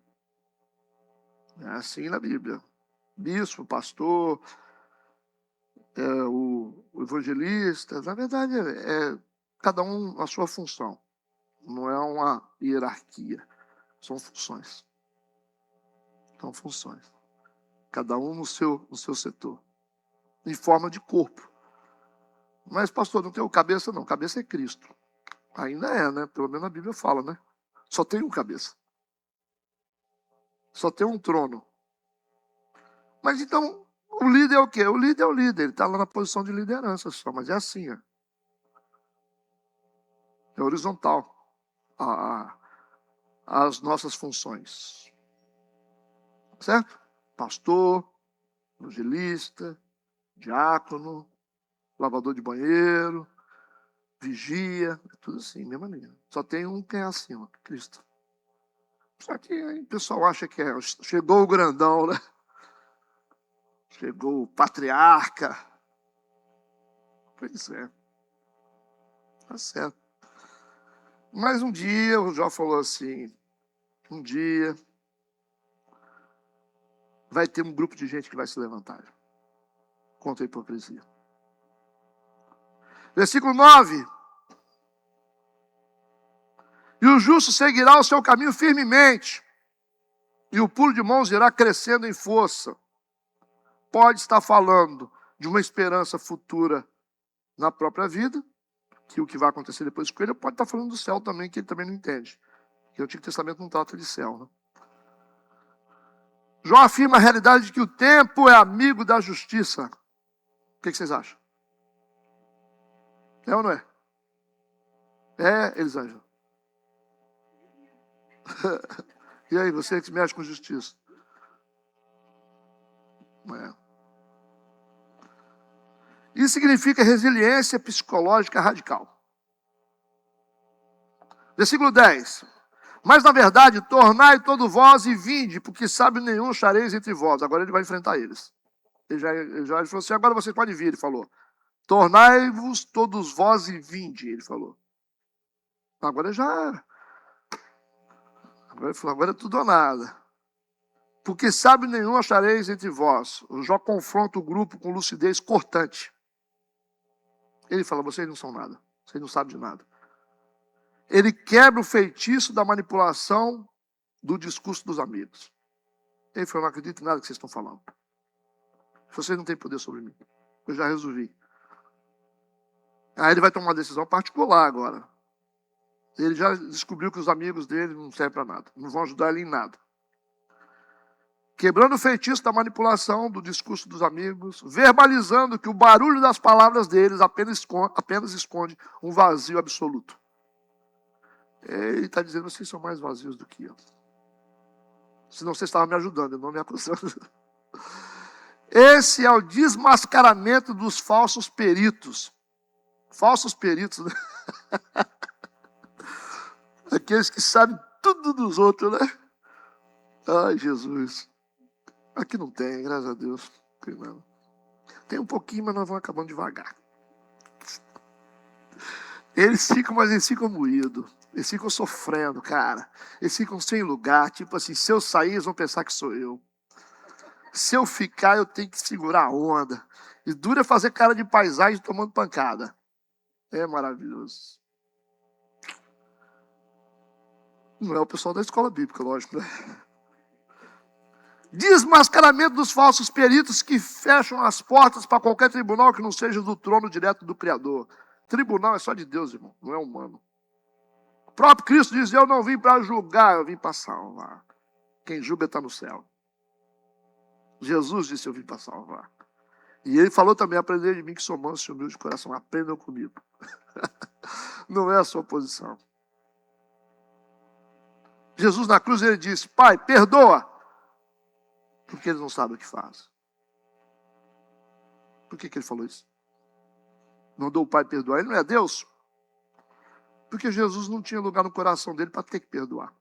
Não é assim na Bíblia. Bispo, pastor, o evangelista, na verdade é cada um a sua função. Não é uma hierarquia. São funções. São funções. Cada um no seu setor. Em forma de corpo. Mas, pastor, não tem o cabeça, não. Cabeça é Cristo. Ainda é, né? Pelo menos a Bíblia fala, né? Só tem um cabeça. Só tem um trono. Mas então, o líder é o quê? O líder é o líder. Ele está lá na posição de liderança só. Mas é assim, ó. É horizontal. As nossas funções. Certo? Pastor, evangelista, diácono, lavador de banheiro, vigia, tudo assim, mesma linha. Só tem um que é acima, Cristo. Só que aí o pessoal acha que chegou o grandão, né? Chegou o patriarca. Pois é. Tá certo. Mas um dia, o Jó falou assim, um dia vai ter um grupo de gente que vai se levantar contra a hipocrisia. Versículo 9. E o justo seguirá o seu caminho firmemente, e o pulo de mãos irá crescendo em força. Pode estar falando de uma esperança futura na própria vida, que o que vai acontecer depois com ele, pode estar falando do céu também, que ele também não entende. Que o Antigo Testamento não trata de céu, né? Jó afirma a realidade de que o tempo é amigo da justiça. O que vocês acham? É ou não é? É, Elisângela. E aí, você que mexe com justiça? É. Isso significa resiliência psicológica radical. Versículo 10. Mas, na verdade, tornai todo vós e vinde, porque sabe nenhum achareis entre vós. Agora ele vai enfrentar eles. Ele falou assim, agora vocês podem vir, ele falou. Tornai-vos todos vós e vinde, ele falou. Agora já... Agora ele falou, agora é tudo ou nada. Porque sabe nenhum achareis entre vós. O Jó confronta o grupo com lucidez cortante. Ele fala, vocês não são nada. Vocês não sabem de nada. Ele quebra o feitiço da manipulação do discurso dos amigos. Ele falou, não acredito em nada que vocês estão falando. Vocês não têm poder sobre mim. Eu já resolvi. Aí ele vai tomar uma decisão particular agora. Ele já descobriu que os amigos dele não servem para nada. Não vão ajudar ele em nada. Quebrando o feitiço da manipulação do discurso dos amigos, verbalizando que o barulho das palavras deles apenas esconde um vazio absoluto. Ele está dizendo, vocês são mais vazios do que eu. Senão vocês estavam me ajudando, não me acusando. Esse é o desmascaramento dos falsos peritos. Falsos peritos, né? Aqueles que sabem tudo dos outros, né? Ai, Jesus. Aqui não tem, graças a Deus. Tem um pouquinho, mas nós vamos acabando devagar. Eles ficam moídos. Eles ficam sofrendo, cara. Eles ficam sem lugar. Tipo assim, se eu sair, eles vão pensar que sou eu. Se eu ficar, eu tenho que segurar a onda. E dura fazer cara de paisagem tomando pancada. É maravilhoso. Não é o pessoal da escola bíblica, lógico, né? Desmascaramento dos falsos peritos que fecham as portas para qualquer tribunal que não seja do trono direto do Criador. Tribunal é só de Deus, irmão, não é humano. O próprio Cristo diz, eu não vim para julgar, eu vim para salvar. Quem julga está no céu. Jesus disse, eu vim para salvar. E ele falou também, aprender de mim que sou manso e humilde de coração, aprendam comigo. Não é a sua posição. Jesus na cruz, ele disse: Pai, perdoa, porque eles não sabem o que fazem. Por que ele falou isso? Mandou o Pai perdoar. Ele não é Deus? Porque Jesus não tinha lugar no coração dele para ter que perdoar.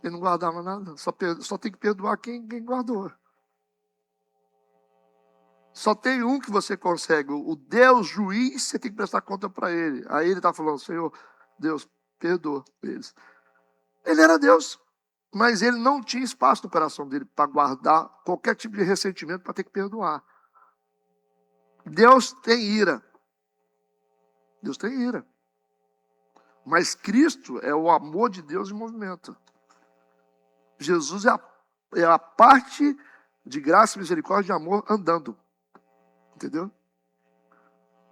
Ele não guardava nada. Só tem que perdoar quem guardou. Só tem um que você consegue. O Deus juiz, você tem que prestar conta para ele. Aí ele está falando: Senhor, Deus, perdoa eles. Ele era Deus, mas ele não tinha espaço no coração dele para guardar qualquer tipo de ressentimento para ter que perdoar. Deus tem ira. Deus tem ira. Mas Cristo é o amor de Deus em movimento. Jesus é a parte de graça, misericórdia e amor andando. Entendeu?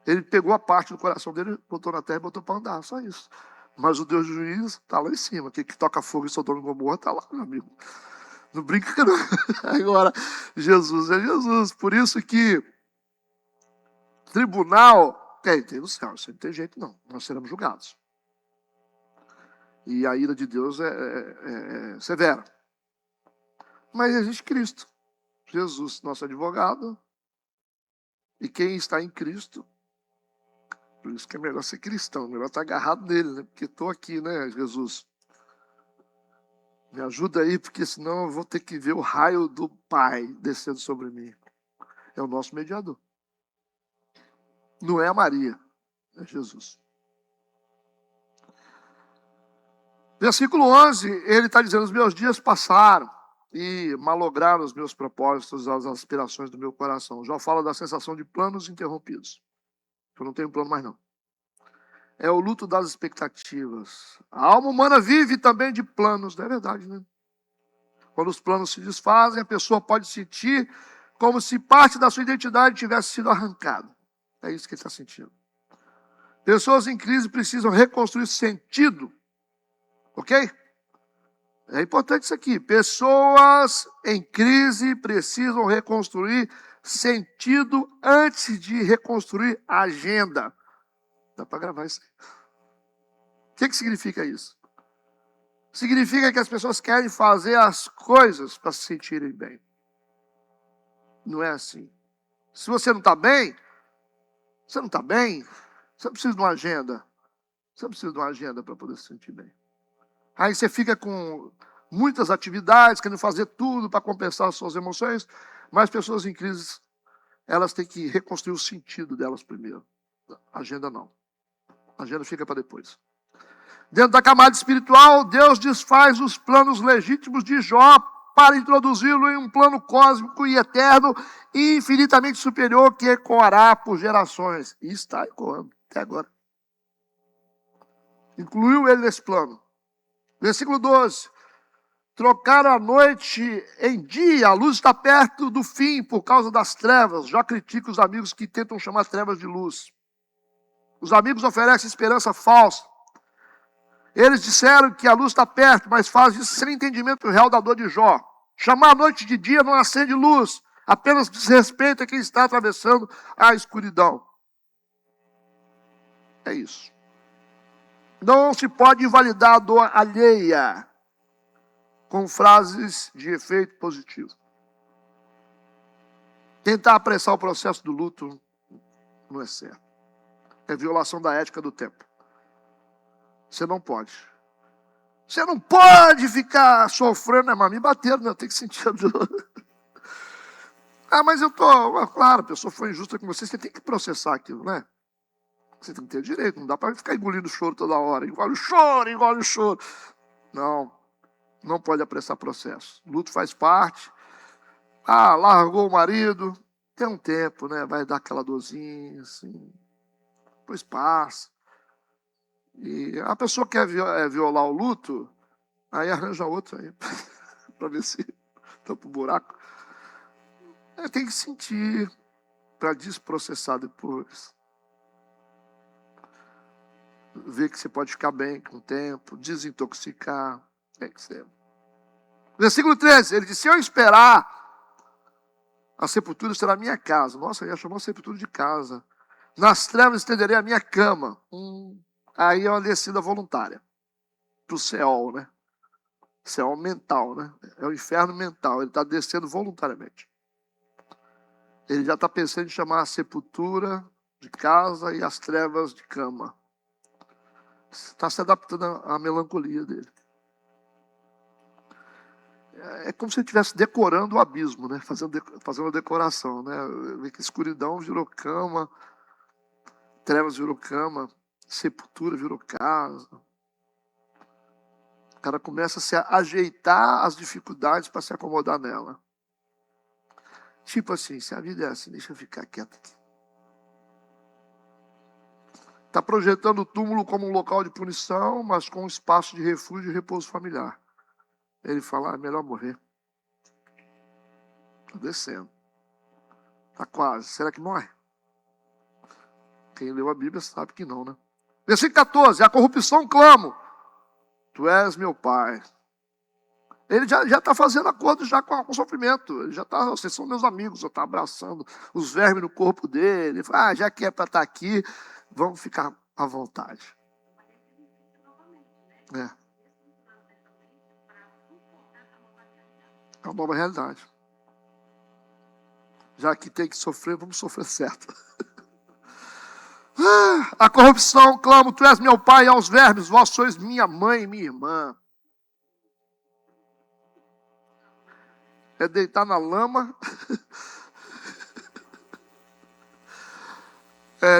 Ele pegou a parte do coração dele, botou na terra e botou para andar, só isso. Mas o Deus juiz está lá em cima. Que toca fogo em Sodoma e Gomorra está lá, meu amigo. Não brinca não. Agora, Jesus é Jesus. Por isso que tribunal tem no céu. Isso não tem jeito não. Nós seremos julgados. E a ira de Deus é severa. Mas existe Cristo. Jesus, nosso advogado. E quem está em Cristo, por isso que é melhor ser cristão, melhor estar agarrado nele, né? Porque estou aqui, né, Jesus? Me ajuda aí, porque senão eu vou ter que ver o raio do Pai descendo sobre mim. É o nosso mediador. Não é a Maria, é Jesus. Versículo 11, ele está dizendo: os meus dias passaram e malograram os meus propósitos, as aspirações do meu coração. Já fala da sensação de planos interrompidos. Eu não tenho plano mais não. É o luto das expectativas. A alma humana vive também de planos, não é verdade, né? Quando os planos se desfazem, a pessoa pode sentir como se parte da sua identidade tivesse sido arrancada. É isso que ele está sentindo. Pessoas em crise precisam reconstruir sentido. Ok? É importante isso aqui. Pessoas em crise precisam reconstruir sentido antes de reconstruir a agenda. Dá para gravar isso aí. O que significa isso? Significa que as pessoas querem fazer as coisas para se sentirem bem. Não é assim. Se você não está bem, você não está bem, você precisa de uma agenda. Você precisa de uma agenda para poder se sentir bem. Aí você fica com muitas atividades, querendo fazer tudo para compensar as suas emoções, mas pessoas em crise, elas têm que reconstruir o sentido delas primeiro. A agenda não. A agenda fica para depois. Dentro da camada espiritual, Deus desfaz os planos legítimos de Jó para introduzi-lo em um plano cósmico e eterno e infinitamente superior que ecoará por gerações. E está ecoando até agora. Incluiu ele nesse plano. Versículo 12. Trocaram a noite em dia, a luz está perto do fim por causa das trevas. Já critica os amigos que tentam chamar trevas de luz. Os amigos oferecem esperança falsa. Eles disseram que a luz está perto, mas fazem isso sem entendimento real da dor de Jó. Chamar a noite de dia não acende luz, apenas desrespeita quem está atravessando a escuridão. É isso. Não se pode invalidar a dor alheia com frases de efeito positivo. Tentar apressar o processo do luto não é certo. É violação da ética do tempo. Você não pode. Você não pode ficar sofrendo, né, mas me bateram, né? Eu tenho que sentir a dor. Mas eu tô... Claro, a pessoa foi injusta com você, você tem que processar aquilo, né? Você tem que ter direito, não dá para ficar engolindo choro toda hora. Engole o choro. Não pode apressar processo. Luto faz parte. Largou o marido, tem um tempo, né? Vai dar aquela dorzinha, assim. Depois passa. E a pessoa quer violar o luto, aí arranja outro aí, para ver se tampa o buraco. Tem que sentir para desprocessar depois. Ver que você pode ficar bem com o tempo, desintoxicar. Tem que ser. Versículo 13, ele disse: se eu esperar, a sepultura será a minha casa. Nossa, ele já chamou a sepultura de casa. Nas trevas estenderei a minha cama. Aí é uma descida voluntária para o Seol, né? Seol mental, né? É o inferno mental. Ele está descendo voluntariamente. Ele já está pensando em chamar a sepultura de casa e as trevas de cama. Está se adaptando à melancolia dele. É como se ele estivesse decorando o abismo, né? Fazendo uma decoração, né? Escuridão virou cama, trevas virou cama, sepultura virou casa. O cara começa a se ajeitar as dificuldades para se acomodar nela. Tipo assim, se a vida é assim, deixa eu ficar quieto aqui. Está projetando o túmulo como um local de punição, mas com um espaço de refúgio e repouso familiar. Ele fala, é melhor morrer. Está descendo. Está quase. Será que morre? Quem leu a Bíblia sabe que não, né? Versículo 14. A corrupção clamo. Tu és meu pai. Ele já está fazendo acordo já com o sofrimento. Ele já está, vocês são meus amigos, já está abraçando os vermes no corpo dele. Ele fala, já que é para estar aqui, vamos ficar à vontade. É uma nova realidade. Já que tem que sofrer, vamos sofrer certo. A corrupção, clamo, tu és meu pai, e aos vermes, vós sois minha mãe e minha irmã. É deitar na lama.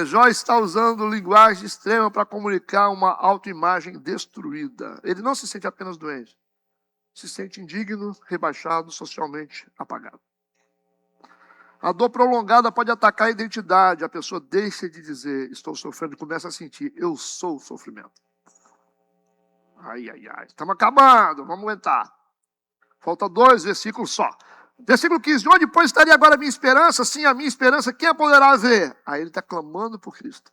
Jó está usando linguagem extrema para comunicar uma autoimagem destruída. Ele não se sente apenas doente. Se sente indigno, rebaixado, socialmente apagado. A dor prolongada pode atacar a identidade. A pessoa deixa de dizer, estou sofrendo, e começa a sentir, eu sou o sofrimento. Ai, ai, ai. Estamos acabando, vamos aguentar. Falta 2 versículos só. Versículo 15. Onde, pois, estaria agora a minha esperança? Sim, a minha esperança, quem a poderá ver? Aí ele está clamando por Cristo.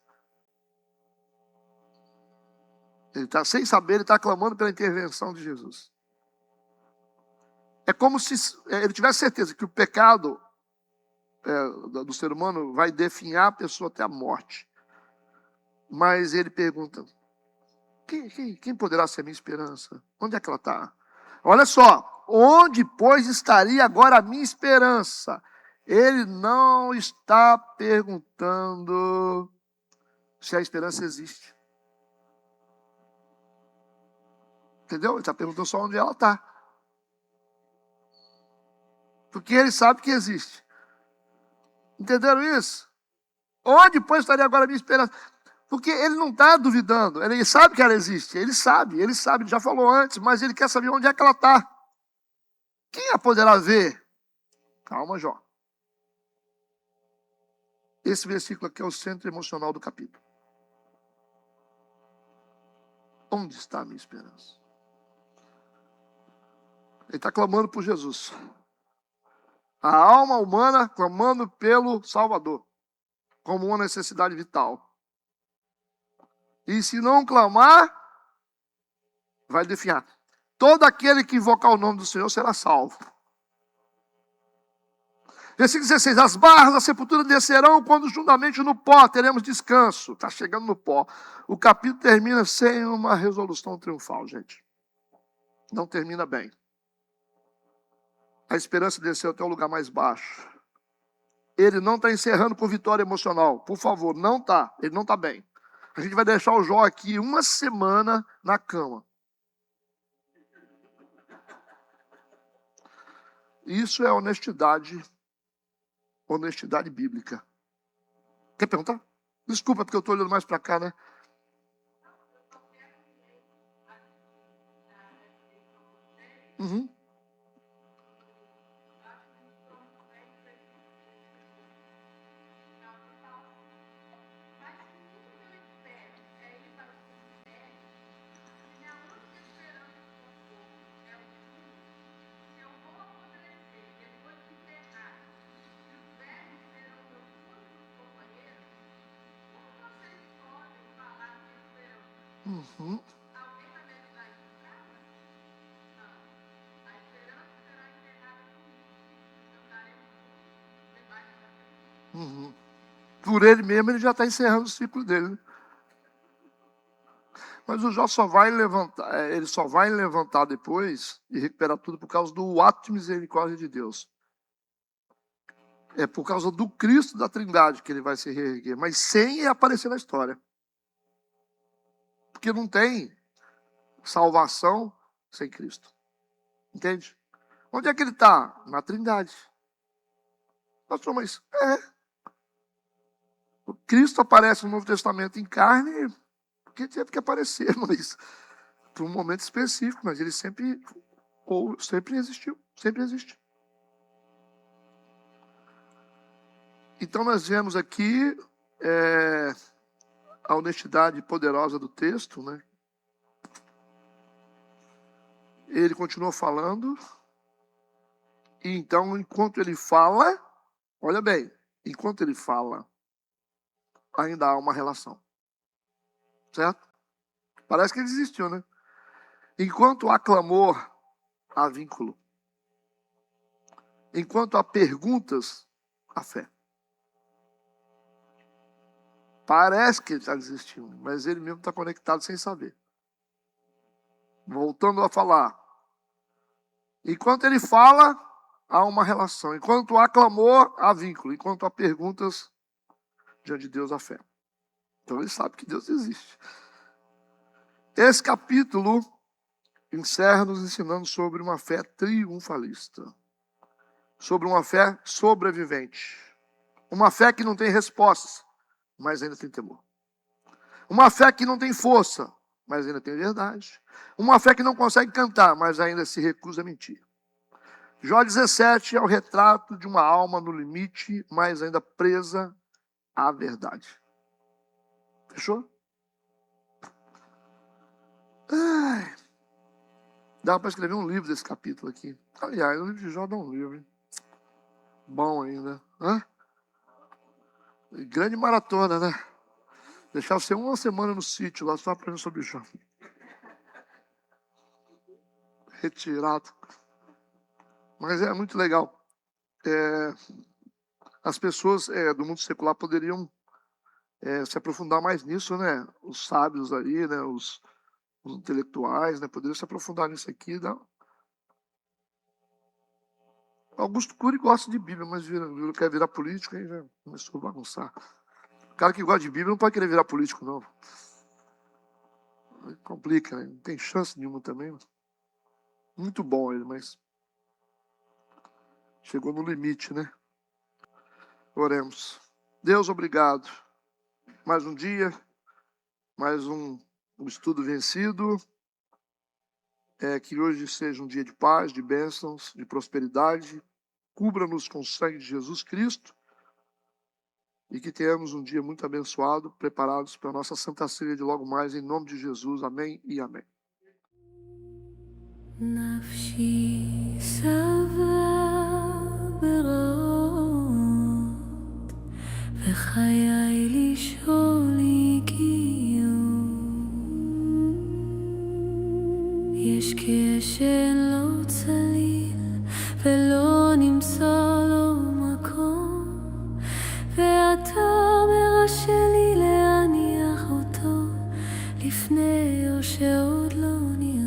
Ele está, sem saber, ele está clamando pela intervenção de Jesus. É como se ele tivesse certeza que o pecado do ser humano vai definhar a pessoa até a morte. Mas ele pergunta, quem poderá ser a minha esperança? Onde é que ela está? Olha só, onde, pois, estaria agora a minha esperança? Ele não está perguntando se a esperança existe. Entendeu? Ele está perguntando só onde ela está. Porque ele sabe que existe. Entenderam isso? Onde, pois, estaria agora a minha esperança? Porque ele não está duvidando, ele sabe que ela existe, ele sabe, ele já falou antes, mas ele quer saber onde é que ela está. Quem a poderá ver? Calma, Jó. Esse versículo aqui é o centro emocional do capítulo. Onde está a minha esperança? Ele está clamando por Jesus. A alma humana clamando pelo Salvador, como uma necessidade vital. E se não clamar, vai definhar. Todo aquele que invocar o nome do Senhor será salvo. Versículo 16. As barras da sepultura descerão quando juntamente no pó teremos descanso. Está chegando no pó. O capítulo termina sem uma resolução triunfal, gente. Não termina bem. A esperança desceu até o lugar mais baixo. Ele não está encerrando com vitória emocional. Por favor, não está. Ele não está bem. A gente vai deixar o Jó aqui uma semana na cama. Isso é honestidade bíblica. Quer perguntar? Desculpa, porque eu estou olhando mais para cá, né? Uhum. Uhum. Uhum. Por ele mesmo, ele já está encerrando o ciclo dele. Mas o Jó só vai levantar, ele só vai levantar depois e recuperar tudo por causa do ato de misericórdia de Deus. É por causa do Cristo da Trindade que ele vai se reerguer, mas sem aparecer na história. Porque não tem salvação sem Cristo. Entende? Onde é que ele está? Na Trindade. Pastor, mas o Cristo aparece no Novo Testamento em carne, porque teve que aparecer, mas por um momento específico, mas ele sempre existiu, sempre existe. Então nós vemos aqui a honestidade poderosa do texto, né? Ele continua falando, e então enquanto ele fala, olha bem, enquanto ele fala, ainda há uma relação. Certo? Parece que ele desistiu, né? Enquanto há clamor, há vínculo. Enquanto há perguntas, há fé. Parece que ele está desistindo, mas ele mesmo está conectado sem saber. Voltando a falar. Enquanto ele fala, há uma relação. Enquanto há clamor, há vínculo. Enquanto há perguntas, diante de Deus há fé. Então ele sabe que Deus existe. Esse capítulo encerra nos ensinando sobre uma fé triunfalista. Sobre uma fé sobrevivente. Uma fé que não tem respostas, mas ainda tem temor. Uma fé que não tem força, mas ainda tem verdade. Uma fé que não consegue cantar, mas ainda se recusa a mentir. Jó 17 é o retrato de uma alma no limite, mas ainda presa à verdade. Fechou? Ai, dá para escrever um livro desse capítulo aqui. Aliás, o livro de Jó dá um livro, hein? Bom ainda. Grande maratona, né? Deixar você uma semana no sítio lá só aprendendo sobre Jó. Retirado. Mas é muito legal. As pessoas do mundo secular poderiam se aprofundar mais nisso, né? Os sábios aí, né? Os intelectuais, né? Poderiam se aprofundar nisso aqui. Né? Augusto Cury gosta de Bíblia, mas quer virar político, aí já começou a bagunçar. O cara que gosta de Bíblia não pode querer virar político, não. Complica, né? Não tem chance nenhuma também. Muito bom ele, mas chegou no limite, né? Oremos. Deus, obrigado. Mais um dia, mais um estudo vencido. Que hoje seja um dia de paz, de bênçãos, de prosperidade. Cubra-nos com o sangue de Jesus Cristo. E que tenhamos um dia muito abençoado, preparados para a nossa Santa Ceia de logo mais, em nome de Jesus. Amém e amém. נפשי שבעה ברעות, וחיי לשאול הגיעו. יש כשאין לו צליל, ולא נמצא לו מקום, ואתה מרשה לי להניח אותו לפני או שעוד לא נראה.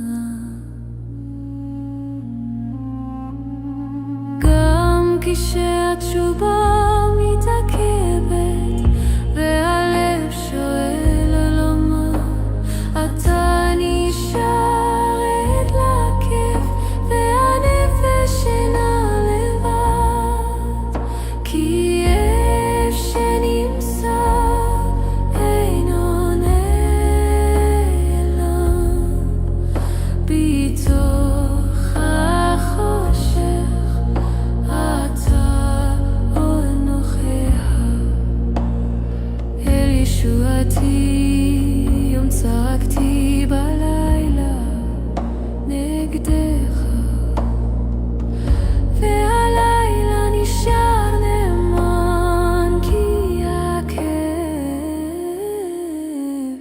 כשהתשובה מתעכבת והלב שואל על מה אתה נשאר עד לכיף והנפש אינה לבד כי אף שנמצא אינו נעלם בתוך החושך יום צעקתי בלילה נגדך והלילה נשאר נאמן כי הכאב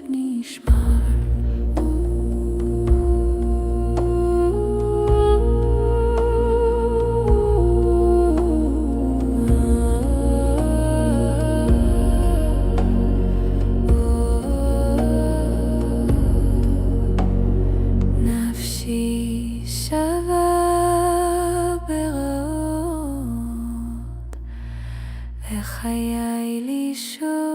נשמר בחיי לישון